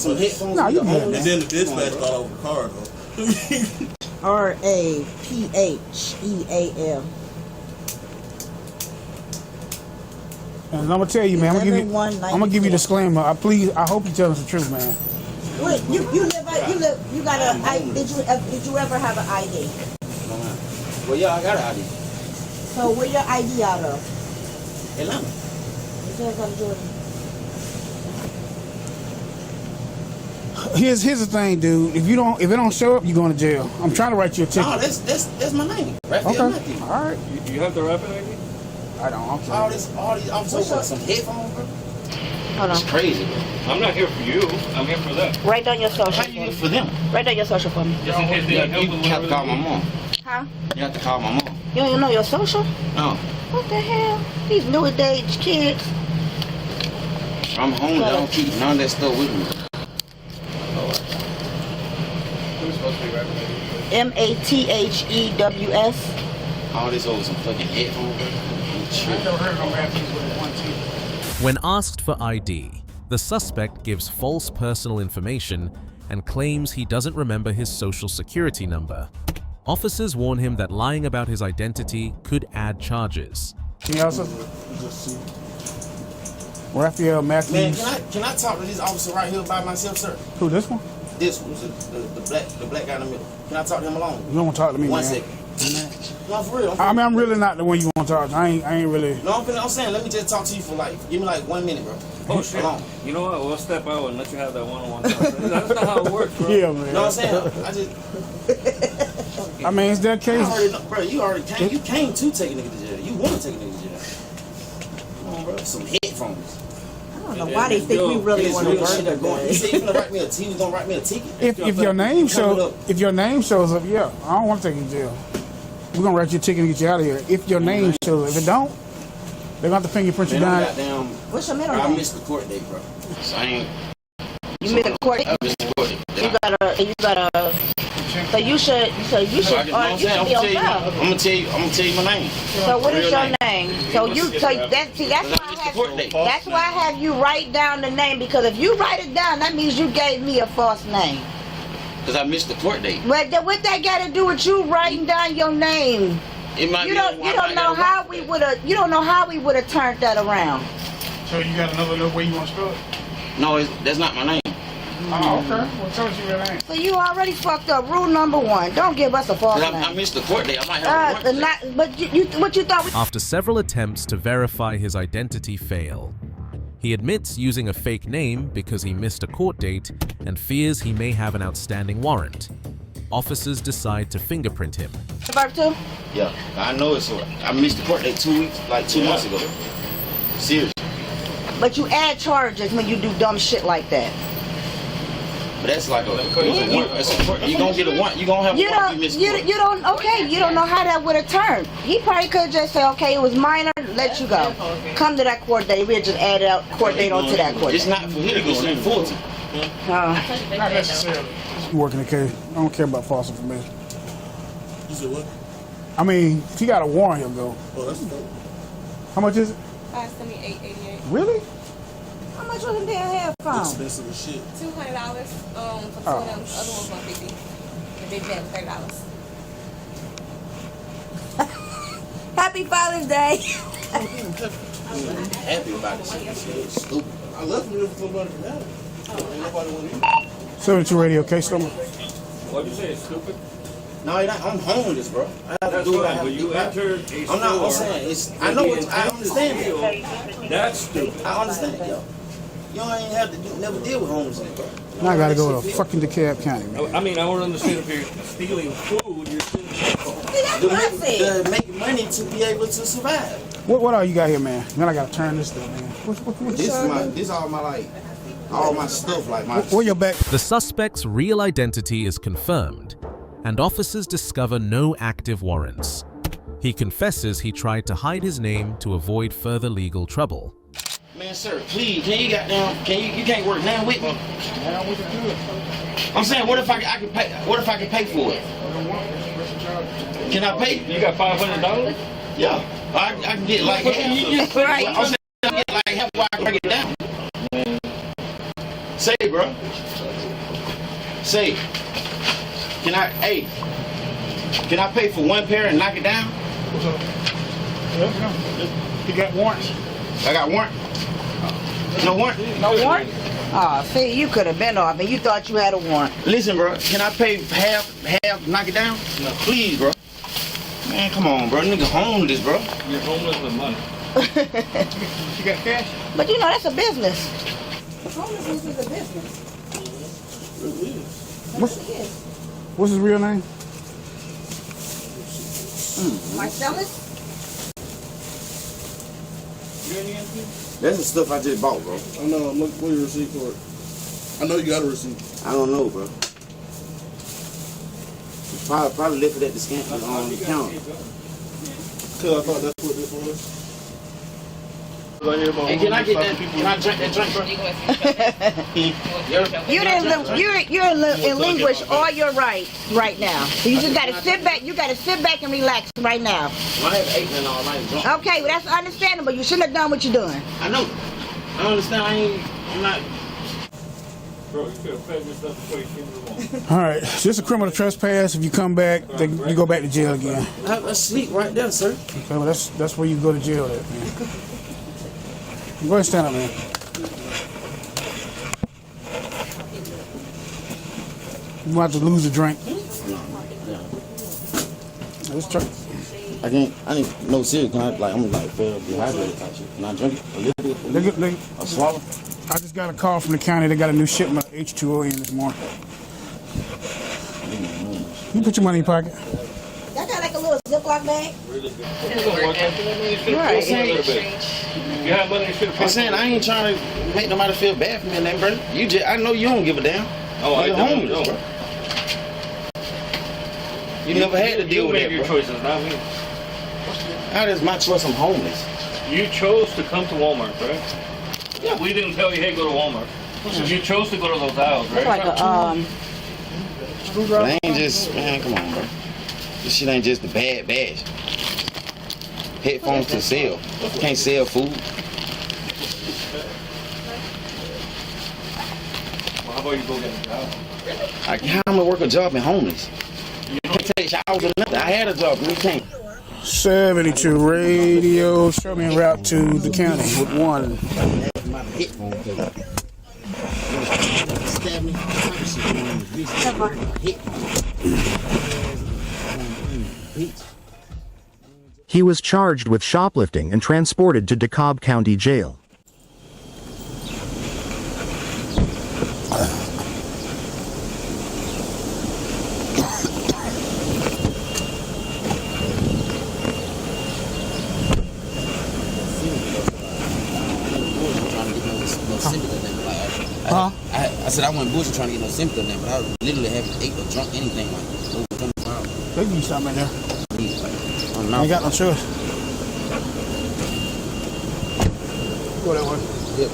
Some headphones. Nah, you can have And that. then the dispatch thought over the car, though. RAPHEAL. And I'm gonna tell you, man. I'm gonna give you a disclaimer. I hope you tell us the truth, man. Wait, you got a did you ever have an ID? Well, yeah, I got an ID. So where your ID out of? Atlanta. It says I'm Jordan. Here's the thing, dude. If it don't show up, you're going to jail. I'm trying to write you a ticket. No, that's my name. Raphael Matthews. All right. You have the rapid ID? I don't. I'm All these officers with some headphones, bro. Hold on. It's crazy, bro. I'm not here for you. I'm here for them. Write down your social. How you here for them? Write down your social for me. Just in case they need help You with have to call my mom. Huh? You have to call my mom. You don't even know your social? No. What the hell? These new age kids. I'm home. I don't keep none of that stuff with me. MATHEWS. All this over some fucking headphones, bro. when asked for ID, the suspect gives false personal information and claims he doesn't remember his social security number. Officers warn him that lying about his identity could add charges. Can you also Raphael Matthews? Man, can I talk to this officer right here by myself, sir? Who, this one? This one, the black guy in the middle. Can I talk to him alone? You don't want to talk to me, One man. second. No, for real. I mean, I'm really not the one you want to talk to. I ain't really. No, I'm saying, let me just talk to you for give me 1 minute, bro. Oh, shit. You know what? We'll step out and let you have that one-on-one talk. That's not how it works, bro. Yeah, man. You know what I'm saying? I just. I mean, it's that case. Bro, you already came. You came to take a nigga to jail. You want to take a nigga to jail. Come on, bro. Some headphones. I don't know why they think we really want to work today. He said he's gonna write me a ticket. He's gonna write me a ticket. If your name shows up, yeah, I don't want to take you to jail. We're gonna write you a ticket and get you out of here. If your name shows up, if it don't, they're gonna have to fingerprint you down. What's your middle name? I missed the court date, bro. So I ain't. You missed the court date. I missed the court date. You gotta. So you should be on file. I'm gonna tell you my name. So what is your name? That's why I have you write down the name, because if you write it down, that means you gave me a false name. Because I missed the court date. But what that got to do with you writing down your name? It might you don't know how we would have turned that around. So you got another way you want to spell it? No, that's not my name. Oh, okay. Well, tell us your real name. So you already fucked up. Rule number 1: don't give us a false name. I missed the court date. I might have a warrant. But what you thought? After several attempts to verify his identity fail, he admits using a fake name because he missed a court date and fears he may have an outstanding warrant. Officers decide to fingerprint him. Yeah, I know it's. I missed the court date 2 months ago. Seriously. But you add charges when you do dumb shit like that. But that's like you gonna get a warrant. You gonna have a warrant. You don't know how that would have turned. He probably could just say, okay, it was minor, let you go. Come to that court date. We'll just add a court date onto that court date. It's not for him to go straight forward. Not necessarily. You working the case. I don't care about false information. You said what? I mean, if you got a warrant, he'll go. Oh, that's dope. How much is it? $578.88. Really? How much was the damn headphone? Expensive as shit. $200 for two of them. The other one's $150. The big bag was $30. Happy Father's Day. Happy about this shit. Stupid. I left him for somebody from that. Ain't nobody want to 72 radio case number. What'd you say? It's stupid? No, I'm homeless, bro. I have That's to do what I fine, have but to you do. entered a I'm not. I'm store saying I know what. I understand that. That's stupid. I understand, yo. You don't even have to never deal with homelessness, bro. Now I gotta go to fucking DeKalb County, man. I mean, I don't understand if you're stealing food, you're stealing To make money to be able to survive. What all you got here, man? Then I gotta turn this thing, man. This all my all my stuff, like my. Where your back? The suspect's real identity is confirmed, and officers discover no active warrants. He confesses he tried to hide his name to avoid further legal trouble. Man, sir, please, you can't work now with me? I'm saying, what if I can pay? What if I can pay for it? Can I pay? You got $500? Yeah, I can get like half. I'm saying I can get like half while I break it down. Say, bro. Say, can I pay for one pair and knock it down? You got warrants? I got warrant. No warrant? No warrant? Oh, see, you could have been off and you thought you had a warrant. Listen, bro, can I pay half, knock it down? No. Please, bro. Man, come on, bro. Nigga homeless, bro. You're homeless with money. You got cash? But you know, that's a business. Homelessness is a business. What's his real name? Marcellus? That's the stuff I just bought, bro. I know. I'm looking for your receipt for it. I know you got a receipt. I don't know, bro. Probably left it at the counter. Cause I thought that's what this was. Hey, can I get that? Can I drink that drink, bro? You relinquish all your rights right now. So you just gotta sit back. You gotta sit back and relax right now. I have eaten and all night drunk. Okay, well that's understandable. You shouldn't have done what you're doing. I know. I understand. I'm not. Bro, you could have fed yourself before you came to the All right, so it's a criminal trespass. If you come back, then you go back to jail again. I sleep right there, sir. Okay, well that's where you go to jail at, man. Go ahead and stand up, man. You might have to lose a drink. Let's try. I need no cereal. I'm like feel dehydrated type shit. Can I drink it? A little bit? A swallow? I just got a call from the county. They got a new shipment of H2O in this morning. You put your money in your pocket. I got like a little Ziploc bag. I'm saying I ain't trying to make nobody feel bad for me, and that, bro. I know you don't give a damn. Oh, I don't. Homeless, bro. You never had to deal with that, your bro. choices, not me. How is my choice? I'm homeless. You chose to come to Walmart, right? Yeah. We didn't tell you, hey, go to Walmart. You chose to go to those aisles, right? Like a screwdriver. It ain't just, man, come on, bro. This shit ain't just the bad badge. Headphones to sell. Can't sell food. Well, how about you go get a job? How am I gonna work a job and homeless? You can't take showers or nothing. I had a job, but you can't. 72 radio. Show me en route to the county with one. He was charged with shoplifting and transported to DeKalb County Jail. I said I wasn't bullshit trying to get no sympathy on that, but I literally haven't ate or drunk anything like over 24 hours. They give you something in there. I ain't got no choice. Go that way. Yep.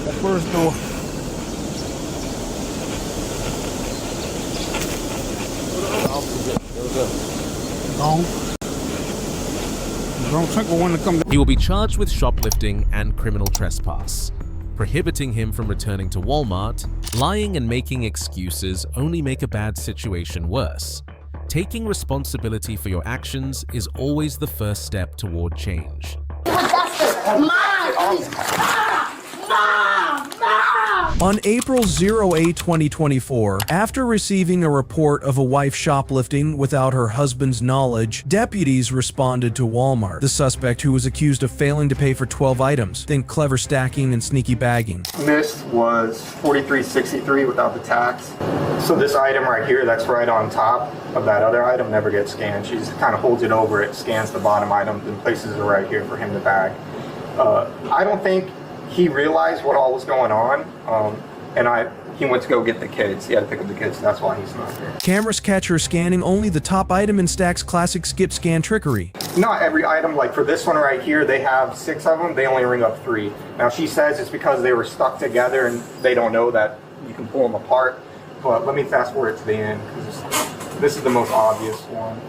That first door. He will be charged with shoplifting and criminal trespass. Prohibiting him from returning to Walmart, lying and making excuses only make a bad situation worse. Taking responsibility for your actions is always the first step toward change. On April 08, 2024, after receiving a report of a wife shoplifting without her husband's knowledge, deputies responded to Walmart. The suspect, who was accused of failing to pay for 12 items, then clever stacking and sneaky bagging. Missed was $43.63 without the tax. So this item right here, that's right on top of that other item, never gets scanned. She just kind of holds it over it, scans the bottom item, and places it right here for him to bag. I don't think he realized what all was going on, and he went to go get the kids. He had to pick up the kids, so that's why he's not here. Cameras catch her scanning only the top item in Stack's classic skip scan trickery. Not every item, like for this one right here, they have 6 of them, they only ring up 3. Now she says it's because they were stuck together and they don't know that you can pull them apart, but let me fast forward to the end, because this is the most obvious one.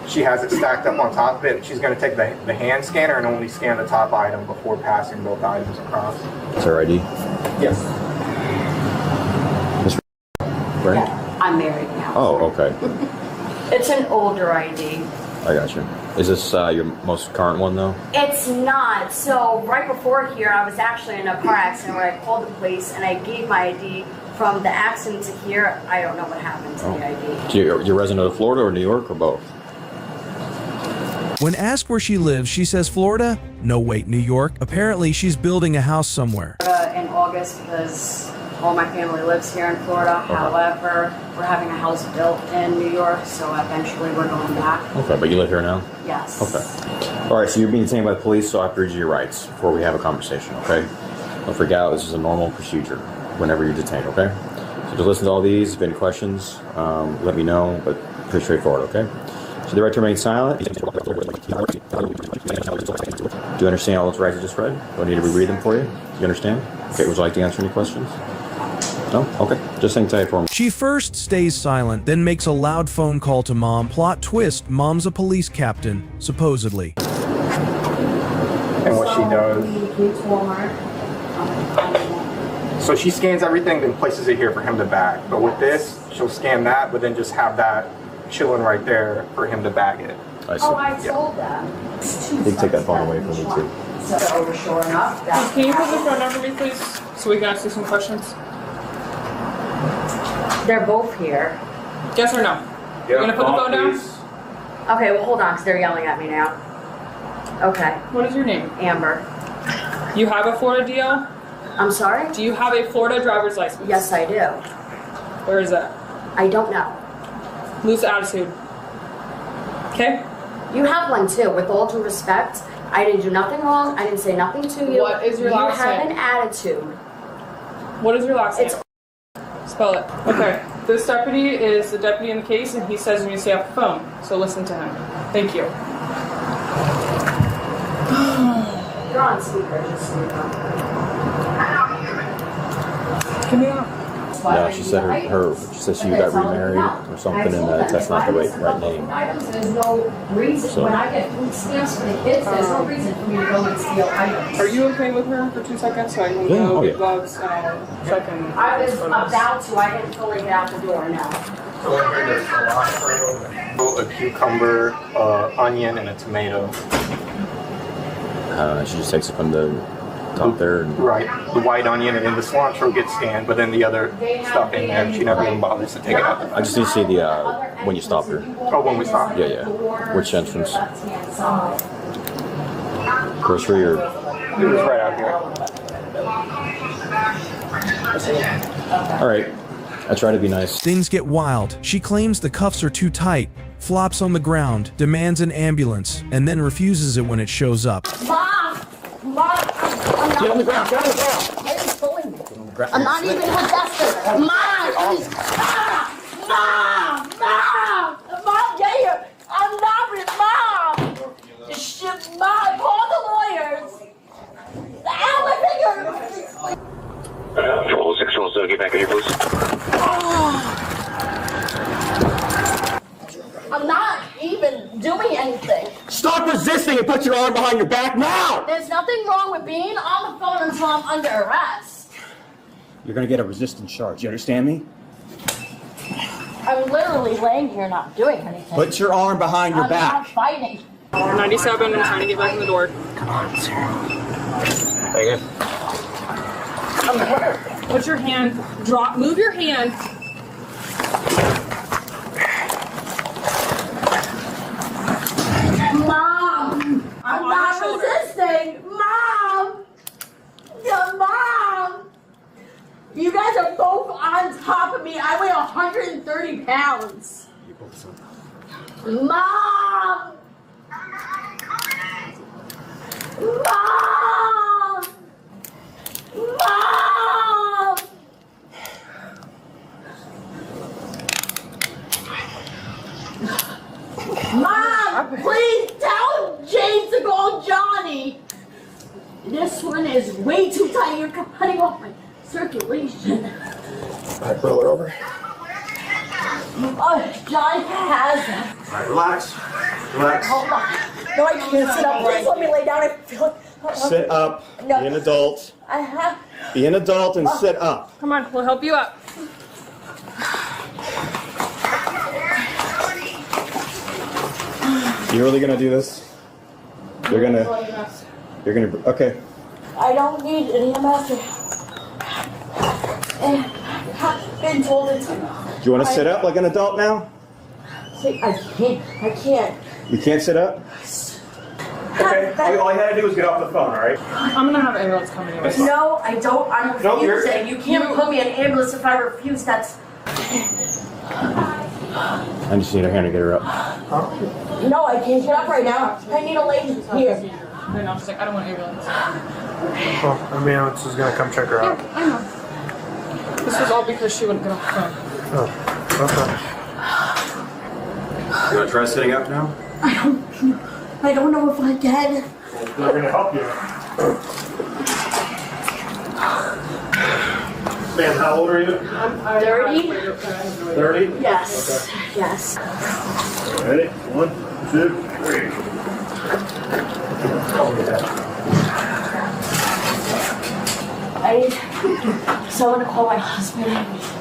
She has it stacked up on top of it. She's going to take the hand scanner and only scan the top item before passing both items across. Is her ID? Yes. Right? Yeah, I'm married now. Oh, okay. It's an older ID. I got you. Is this your most current one, though? It's not. So right before here, I was actually in a car accident where I called the police and I gave my ID. From the accident to here, I don't know what happened to the ID. You're resident of Florida or New York or both? When asked where she lives, she says Florida? No, wait, New York. Apparently, she's building a house somewhere. In August, because all my family lives here in Florida. Okay. However, we're having a house built in New York, so eventually we're going back. Okay, but you live here now? Yes. Okay. All right, so you're being detained by the police, so I have to read you your rights before we have a conversation, okay? Don't freak out. This is a normal procedure whenever you're detained, okay? So just listen to all these. If you have any questions, let me know, but pretty straightforward, okay? So the right to remain silent. Do you understand all those rights I just read? Do I need to reread them for you? Do you understand? Okay, would you like to answer any questions? No? Okay. Just hang tight for me. She first stays silent, then makes a loud phone call to mom. Plot twist, mom's a police captain, supposedly. And what she does. So she scans everything, then places it here for him to bag. But with this, she'll scan that, but then just have that chilling right there for him to bag it. I see. Oh, I told them. You can take that phone away from me, too. So sure enough. Can you put the phone number me, please, so we can ask you some questions? They're both here. Yes or no? You're gonna put the phone down? Okay, well hold on, because they're yelling at me now. Okay. What is your name? Amber. You have a Florida DL? I'm sorry? Do you have a Florida driver's license? Yes, I do. Where is that? I don't know. Loose attitude. Okay? You have one too, with all due respect. I didn't do nothing wrong. I didn't say nothing to you. What is your last name? You have an attitude. What is your last name? Spell it. Okay. This deputy is the deputy in the case, and he says you need to stay off the phone. So listen to him. Thank you. You're on speaker, just so you know. Give me that. Yeah, she said she said she got remarried or something, and that's not the right name. There's no reason. So- When I get food stamps for the kids, there's no reason for me to go and steal items. Are you okay with her for 2 seconds so I can Yeah, go oh, get yeah. gloves and so I can... I was about to. I didn't fully get out the door now. A cucumber, onion, and a tomato. She just takes it from the top there. And Right. The white onion and then the cilantro gets scanned, but then the other stuff in there, she never even bothers to take it out. I just need to see the when you stop her. Oh, when we stop. Yeah. Which entrance? Grocery or? It was right out here. All right. I try to be nice. Things get wild. She claims the cuffs are too tight, flops on the ground, demands an ambulance, and then refuses it when it shows up. Mom! Mom! Get on the ground, get on the ground. Why are you pulling me? I'm not even possessed. Mom! Please. Mom! Mom, get here! I'm not with Mom! Mom, call the lawyers! Ow, my finger! 406, get back in here, please. I'm not even doing anything. Stop resisting and put your arm behind your back now! There's nothing wrong with being on the phone until I'm under arrest. You're gonna get a resistance charge, you understand me? I'm literally laying here not doing anything. Put your arm behind your I'm back. not fighting. 97, I'm trying to get back in the door. Come on, Sarah. Thank you. Put your hand, move your hand. Mom! I'm not resisting! Mom! Yeah, Mom! You guys are both on top of me. I weigh 130 pounds. Mom! Mom! Mom! Mom, please tell James to call Johnny. This one is way too tight. You're cutting off my circulation. Alright, roll it over. Oh, Johnny has it. Alright, relax. Relax. Hold on. No, I can't sit up. Please let me lay down. I feel Sit up. No. Be an adult. I have. Be an adult and sit up. Come on, we'll help you up. You really gonna do this? You're gonna. Okay. I don't need an EMS. I've been told it's. Do you want to sit up like an adult now? See, I can't. You can't sit up? Okay. All you had to do was get off the phone, alright? I'm gonna have ambulance coming anyway. No, I don't. I'm No, you're- refusing. You can't put me in ambulance if I refuse. That's. I just need her hand to get her up. No, I can't get up right now. I need a lady here. Right now, she's like, I don't want ambulance. Well, ambulance is gonna come check her out. I know. This was all because she wouldn't get off the phone. Oh, okay. You want to try sitting up now? I don't know if I can. We're gonna help you. Man, how old are you? I'm 30? 30? Yes. Okay. Yes. Ready? 1, 2, 3. I need someone to call my husband.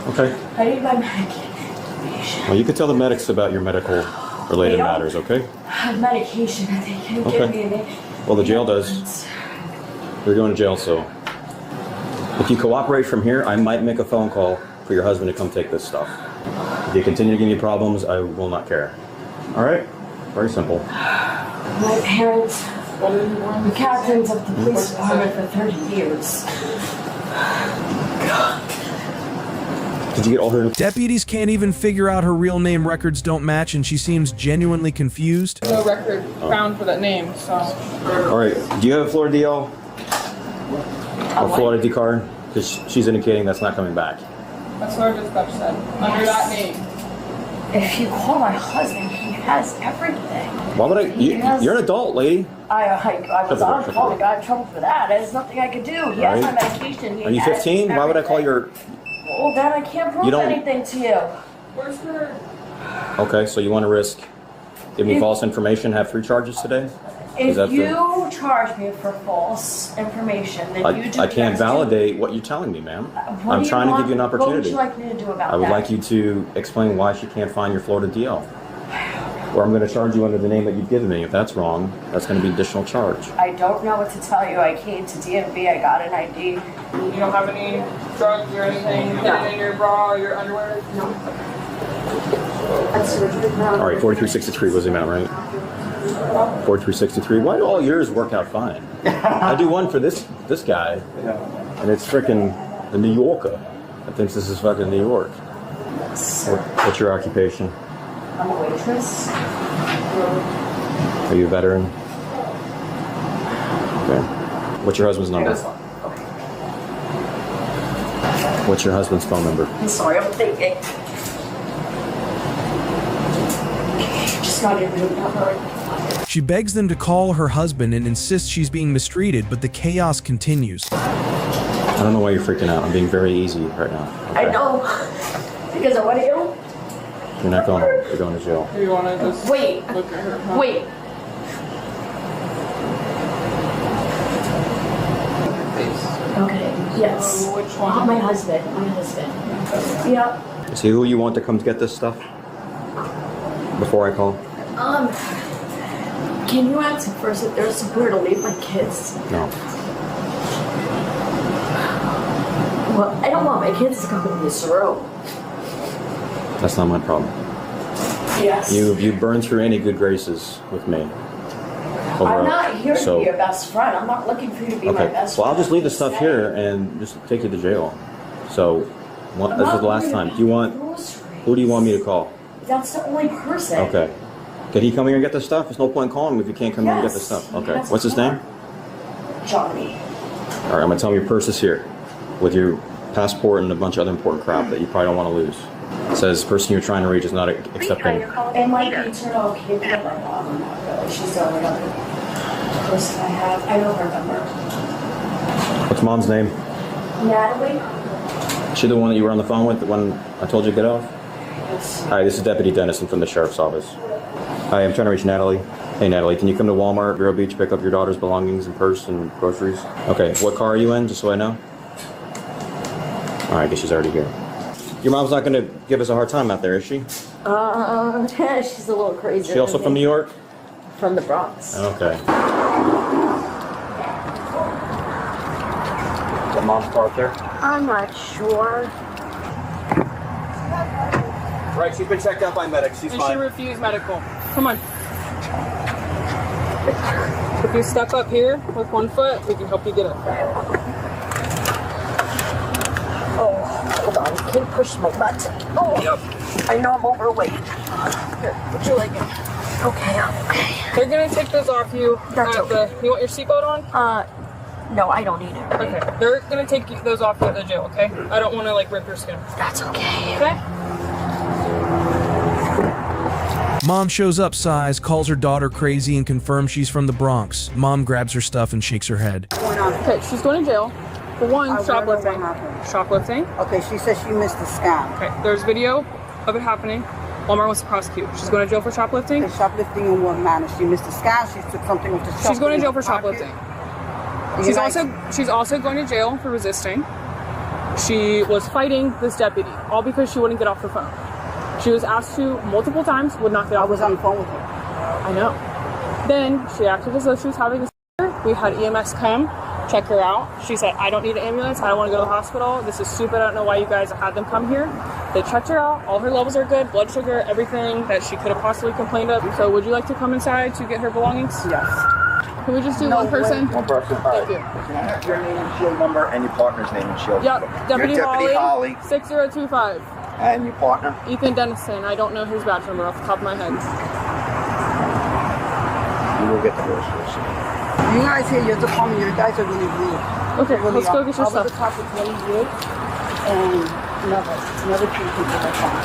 Okay. I need my medication. Well, you can tell the medics about your medical related matters, okay? I have medication that they can give me. And Well, the jail does. You're going to jail, so if you cooperate from here, I might make a phone call for your husband to come take this stuff. If you continue to give me problems, I will not care. All right? Very simple. My parents were captains of the police department for 30 years. Did you get all her? Deputies can't even figure out her real name. Records don't match, and she seems genuinely confused. No record found for that name, so. All right. Do you have a Florida DL? A Florida D card? Because she's indicating that's not coming back. That's what our dispatch said. Under that name. If you call my husband, he has everything. Why would I? You're an adult, lady. I was on call. I got in trouble for that. There's nothing I could do. He has my medication. Are you 15? Why would I call your? Well, then I can't prove anything to you. Where's her? Okay, so you want to risk giving me false information? Have 3 charges today? If you charge me for false information, then you do. I can't validate what you're telling me, ma'am. I'm trying to give you an opportunity. What would you like me to do about that? I would like you to explain why she can't find your Florida DL. Or I'm going to charge you under the name that you've given me. If that's wrong, that's going to be additional charge. I don't know what to tell you. I came to DMV. I got an ID. You don't have any drugs or anything hidden in your bra or your underwear? No. All right, 4363 was the amount, right? 4363. Why do all yours work out fine? I do one for this guy, and it's freaking the New Yorker. I think this is fucking New York. What's your occupation? I'm a waitress. Are you a veteran? Okay. What's your husband's number? What's your husband's phone number? I'm sorry, I'm thinking. Just got your new number. She begs them to call her husband and insists she's being mistreated, but the chaos continues. I don't know why you're freaking out. I'm being very easy right now. Okay. I know. Because of what you? You're not going home. You're going to jail. Do you want to just wait? Look at her, huh? Wait. Okay. Yes. Which one? My husband. My husband. Yeah. Is he who you want to come get this stuff? Before I call? Can you ask first if there's somewhere to leave my kids? No. Well, I don't want my kids to come to this room. That's not my problem. Yes. You burned through any good graces with me. I'm not here to be your best friend. I'm not looking for you to be my best friend. Well, I'll just leave the stuff here and just take you to jail. So, this is the last time. Who do you want me to call? That's the only person. Okay. Can he come here and get the stuff? There's no point in calling him if you can't come here and get the stuff. Okay. What's his name? Johnny. All right, I'm going to tell him your purse is here with your passport and a bunch of other important crap that you probably don't want to lose. It says the person you're trying to reach is not accepting. And my internal kid, my mom, not really. She's the only other person I have. I know her number. What's mom's name? Natalie? Is she the one that you were on the phone with when I told you to get off? Yes. Hi, this is Deputy Dennison from the Sheriff's Office. Hi, I'm trying to reach Natalie. Hey, Natalie, can you come to Walmart, Vero Beach, pick up your daughter's belongings and purse and groceries? Okay, what car are you in, just so I know? All right, I guess she's already here. Your mom's not going to give us a hard time out there, is she? She's a little crazy. She also from New York? From the Bronx. Okay. Is mom's car up there? I'm not sure. Right, she's been checked out by medics. She's and fine. she refused medical. Come on. If you step up here with one foot, we can help you get up. Oh, hold on. You can't push my butt. Oh, yep. I know I'm overweight. Here, put your leg in. Okay, okay. They're gonna take those off you. That's okay. You want your seatbelt on? No, I don't need it. Okay. They're gonna take those off you at the jail, okay? I don't wanna like rip your skin. That's okay. Okay? Mom shows up, sighs, calls her daughter crazy, and confirms she's from the Bronx. Mom grabs her stuff and shakes her head. Okay, she's going to jail for one, shoplifting. Shoplifting. Okay, she says she missed the scam. Okay, there's video of it happening. Walmart wants to prosecute. She's going to jail for shoplifting. Okay, shoplifting in what manner? She missed the scam. She took something with the shop. She's going to jail for shoplifting. She's also going to jail for resisting. She was fighting this deputy, all because she wouldn't get off the phone. She was asked to multiple times, would not get off. I was on the phone with her. I know. Then she acted as though she was having a seizure. We had EMS come. check her out. She said, I don't need an ambulance. I don't want to go to the hospital. This is stupid. I don't know why you guys had them come here. They checked her out. All her levels are good. Blood sugar, everything that she could have possibly complained of. So would you like to come inside to get her belongings? Yes. Can we just do one person? One person. Thank you. Can I have your name and shield number and your partner's name and shield number? Yep, Deputy Your Holly, 6025. And your partner? Ethan Dennison. I don't know his badge number off the top of my head. You will get the rest of this. You guys here, you have to call me. You guys are really rude. Okay, really let's go get your All of stuff. the top is really rude. And never treat people like that.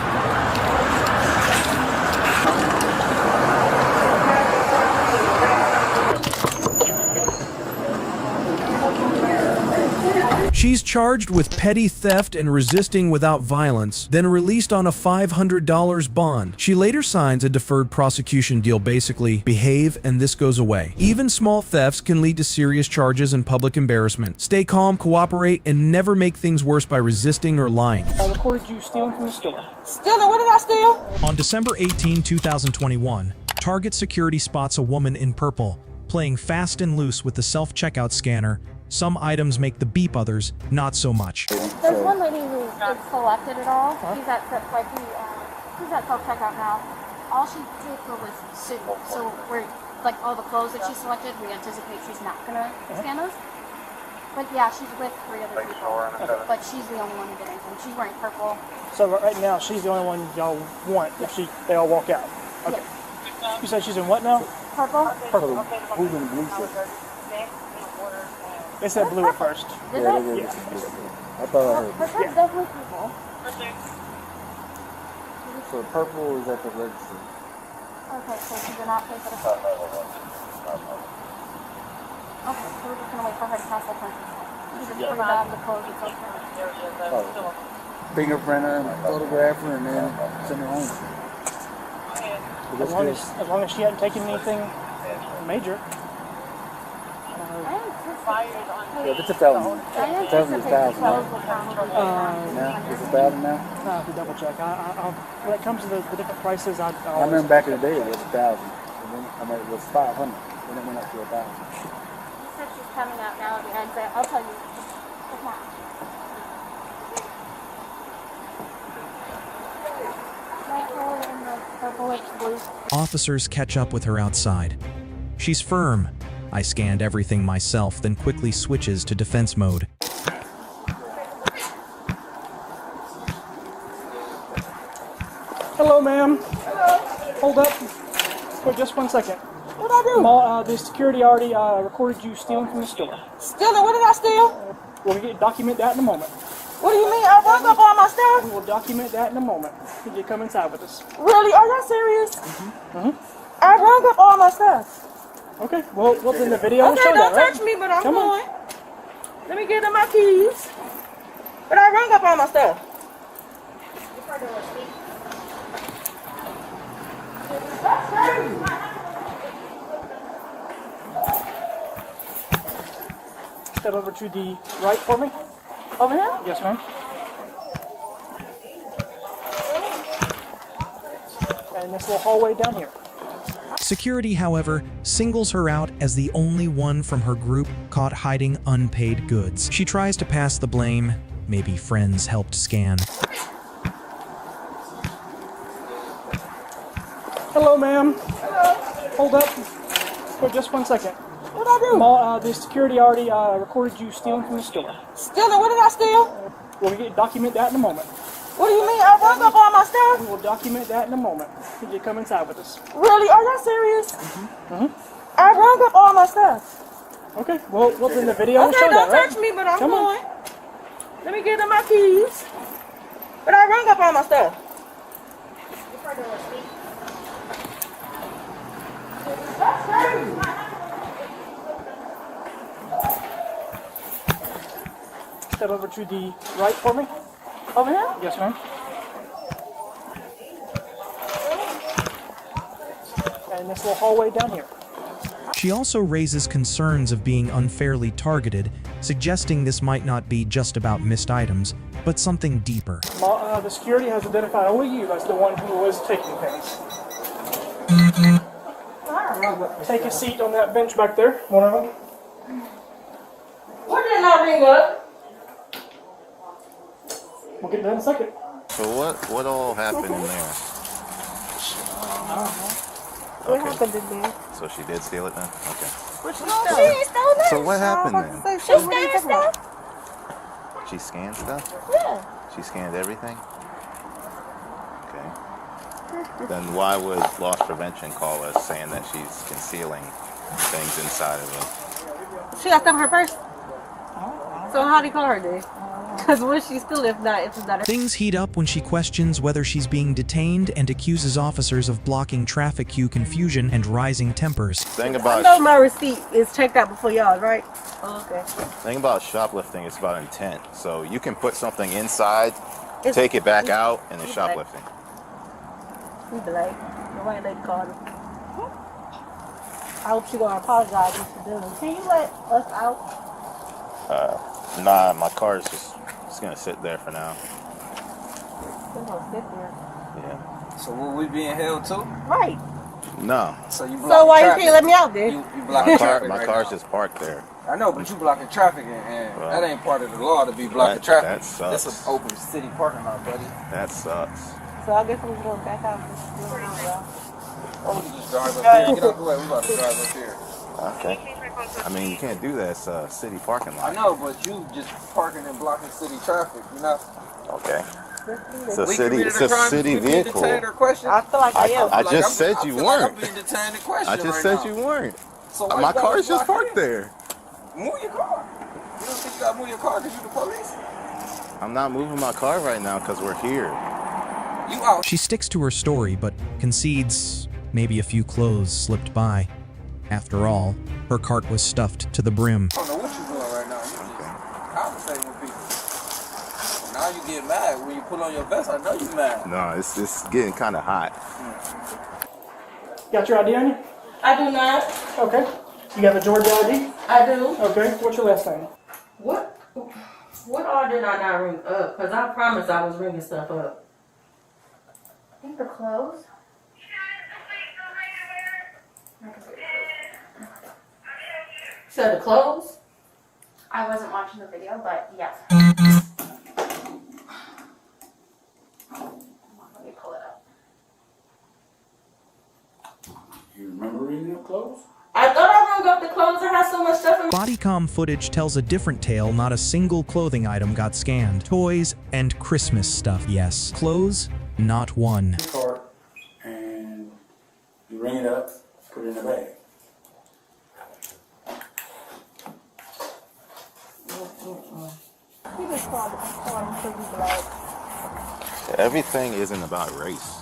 She's charged with petty theft and resisting without violence, then released on a $500 bond. She later signs a deferred prosecution deal, basically, behave and this goes away. Even small thefts can lead to serious charges and public embarrassment. Stay calm, cooperate, and never make things worse by resisting or lying. I recorded you stealing from the store. Stealing? What did I steal? On December 18, 2021, Target security spots a woman in purple, playing fast and loose with the self-checkout scanner. Some items make the beep, others not so much. There's one lady who is selected at all. She's at self-checkout now. All she did was sit. So we're like all the clothes that she selected, we anticipate she's not gonna scan those. But yeah, she's with 3 other people. But she's the only one who did anything. She's wearing purple. So right now, she's the only one y'all want if they all walk out. Okay. Yeah. You said she's in what now? Purple? Purple. Who's in the blue shirt? They said blue at first. Did Yeah, they? they did. I thought I heard. Her shirt's definitely purple. So purple is at the register. Okay, so she did not pay for the shirt. Okay, so we're just gonna wait for her to pass the punch. She just provide the code it's okay. Fingerprinter, photographer, and then send her home. As long as she hadn't taken anything major. Yeah, it's 1,000. 1,000 is 1,000, right? Now? It's 1,000 now? I have to double check. When it comes to the different prices, I remember back in the day it was 1,000. And then, I mean, it was 500. Then it went up to 1,000. She said she's coming out now at the exit. I'll tell you. Come on. Officers catch up with her outside. She's firm. I scanned everything myself, then quickly switches to defense mode. Hello, ma'am. Hello. Hold up. For just 1 second. What did I do? The security already recorded you stealing from the store. Stealing? What did I steal? We'll document that in a moment. What do you mean? I rung up all my stuff? We will document that in a moment. Can you come inside with us? Really? Are y'all serious? I rung up all my stuff. Okay, well, in the video, okay, show don't that, right? touch me, but I'm Come going. Let me get them my keys. But I rung up all my stuff. Step over to the right for me. Over here? Yes, ma'am. And this little hallway down here. Security, however, singles her out as the only one from her group caught hiding unpaid goods. She tries to pass the blame. Maybe friends helped scan. Hello, ma'am. Hello. Hold up for just 1 second. What did I do? The security already recorded you stealing from the store. Stealing? What did I steal? We'll document that in a moment. What do you mean? I rung up all my stuff? We will document that in a moment. Can you come inside with us? Really? Are y'all serious? I rung up all my stuff. Okay, well, in the video, okay, show don't that, right? touch me, but I'm Come going. Let me get them my keys. But I rung up all my stuff. Step over to the right for me. Over here? Yes, ma'am. And this little hallway down here. She also raises concerns of being unfairly targeted, suggesting this might not be just about missed items, but something deeper. The security has identified only you as the one who was taking things. Take a seat on that bench back there, one of them. What did I ring up? We'll get to that in a second. So what all happened in there? What happened in there? So she did steal it then? Okay. What she No, she ain't stole that. So what happened then? She scanned stuff. She scanned stuff? Yeah. She scanned everything? Okay. Then why would loss prevention call us saying that she's concealing things inside of it? She got stuff in her purse. So how do you call her then? Because what is she still if it's not her? Things heat up when she questions whether she's being detained and accuses officers of blocking traffic queue confusion and rising tempers. Thing I about know my receipt is checked out before y'all, right? Oh, okay. thing about shoplifting is about intent. So you can put something inside, It's- take it back out, and it's it's like- shoplifting. We be like, the white lady called her. I hope she gonna apologize if she does. Can you let us out? Nah, my car is just gonna sit there for now. We're gonna sit there. Yeah. So will we be in hell too? Right. No. So you So why you can't let me out then? You blocking traffic My right car's now. just parked there. I know, but you blocking traffic and Well, that ain't part of the law to be blocking that traffic. sucks. This is open city parking lot, buddy. That sucks. So I guess I'm just gonna back out and just do it now, y'all. Oh, we can just drive up here. Get out the way. We about to drive up here. Okay. I mean, you can't do that. It's a city parking lot. I know, but you just parking and blocking city traffic, you know? Okay. It's a We city. committed It's a a crime city because we being vehicle. detained or questioned? I feel like I am. I just said you feel like weren't. I'm being detained and questioned I just right said now. you weren't. So why My you gotta car is just block parked in? there. Move your car. You don't think you gotta move your car because you the police? I'm not moving my car right now because we're here. You out. She sticks to her story, but concedes maybe a few clothes slipped by. After all, her cart was stuffed to the brim. I don't know what you're doing right now. You just conversating with people. Now you get mad when you put on your vest. I know you mad. No, it's getting kind of hot. Got your ID on you? I do not. Okay. You got the Georgia ID? I do. Okay. What's your last name? What all did I not ring up? Because I promised I was ringing stuff up. I think the clothes. So the clothes? I wasn't watching the video, but yes. Let me pull it up. You remember reading up clothes? I thought I rung up the clothes. I had so much stuff in my... Bodycam footage tells a different tale. Not a single clothing item got scanned. Toys and Christmas stuff, yes. Clothes, not one. Cart, and you ring it up, put it in the bag. He just called because he's like, Everything isn't about race.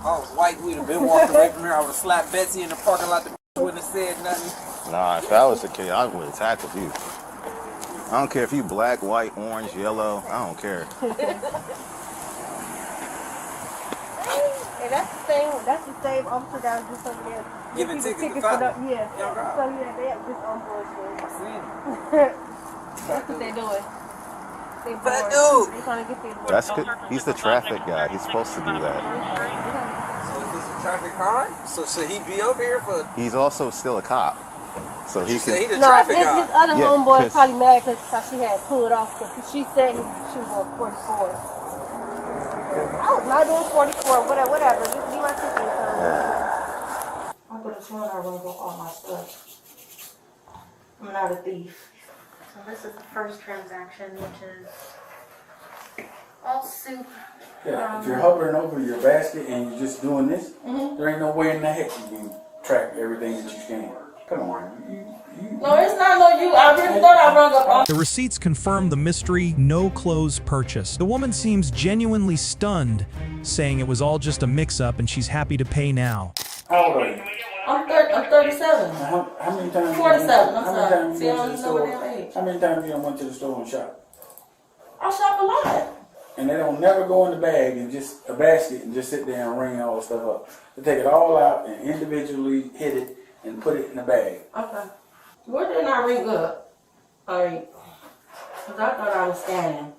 I was white. We'd have been walking away from here. I would have slapped Betsy in the parking lot. The wouldn't have said nothing. Nah, if that was the case, I would have tackled you. I don't care if you black, white, orange, yellow. I don't care. Hey, that's the same officer down just over there. Giving Give tickets to for the, fight. yeah. Young girl. So yeah, they have this on bullshit. I seen it. That's what they're doing. They Fat bored. dude. They trying to get their That's good. He's the traffic guy. He's supposed to do that. So is this a traffic crime? So should he be up here for? He's also still a cop, so he say he can. the No, traffic his guy. other Yeah, homeboy 'cause- is probably mad because she had pulled off because she said she was on 44. I was not doing 44, whatever. Just leave my ticket. I could have sworn I rung up all my stuff. I'm not a thief. So this is the first transaction, which is all soup. Yeah, if you're hovering over your basket and you're just doing this, there ain't no way in the heck you can track everything that you scan. Come on. No, it's not no you. I really thought I rung up all... The receipts confirm the mystery no clothes purchase. The woman seems genuinely stunned, saying it was all just a mix-up and she's happy to pay now. How old are you? I'm 37. How many times? 47, I'm how many sorry. times See, you I went don't to the know what store? damn age. How many times you done went to the store and shop? I shop a lot. And they don't never go in the bag and just a basket and just sit there and ring all the stuff up. They take it all out and individually hit it and put it in the bag. Okay. Where did I ring up? Like, because I thought I was scanning.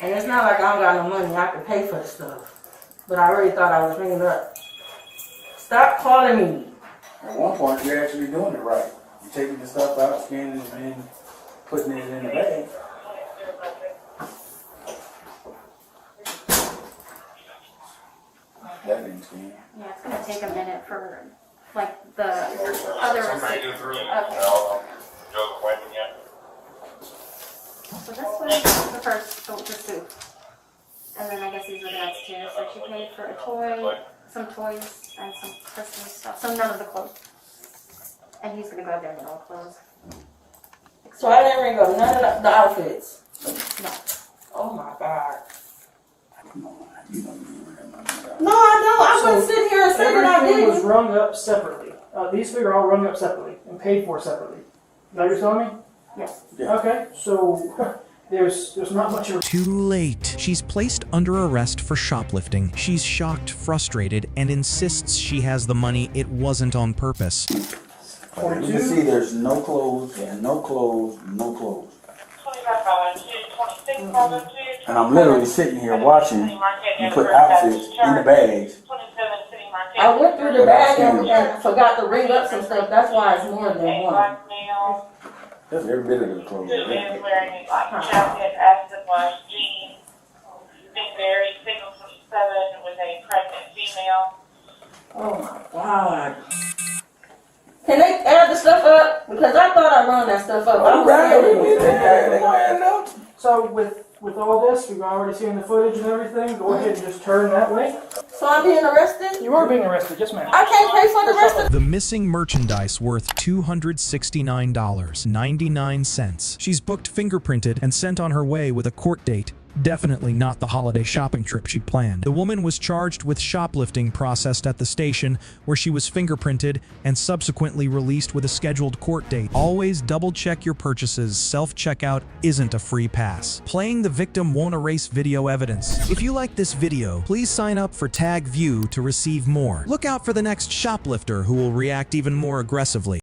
And it's not like I don't got no money. I can pay for the stuff. But I really thought I was ringing up. Stop calling me. At one point, you're actually doing it right. You taking the stuff out, scanning it, and then putting it in the bag. That didn't scan. Yeah, it's gonna take a minute for like the other receipt. Okay. So this was the first, the soup. And then I guess these were the next two. So she paid for a toy, some toys, and some Christmas stuff. So none of the clothes. And he's gonna go out there and get all the clothes. So I didn't ring up none of the outfits. No. Oh my God. No, I don't. I wasn't sitting here and saying that I Everything was didn't. rung up separately. These three are all rung up separately and paid for separately. Is that what you're telling me? Yes. Okay, so there's not much of Too late. She's placed under arrest for shoplifting. She's shocked, frustrated, and insists she has the money. It wasn't on purpose. You can see there's no clothes, and no clothes, no clothes. And I'm literally sitting here watching you put outfits in the bags. I went through the bag and forgot to ring up some stuff. That's why it's more than one. That's every bit of the clothes. Wearing like jacket, acid wash, jeans, being very single from 7 with a pregnant female. Oh my God. Can they add the stuff up? Because I thought I run that stuff up. So with all this, we've already seen the footage and everything. Go ahead and just turn that way. So I'm being arrested? You are being arrested, yes ma'am. I can't pay for the rest of The missing merchandise worth $269.99. She's booked, fingerprinted, and sent on her way with a court date. Definitely not the holiday shopping trip she planned. The woman was charged with shoplifting, processed at the station, where she was fingerprinted and subsequently released with a scheduled court date. Always double-check your purchases. Self-checkout isn't a free pass. Playing the victim won't erase video evidence. If you like this video, please sign up for TagView to receive more. Look out for the next shoplifter who will react even more aggressively.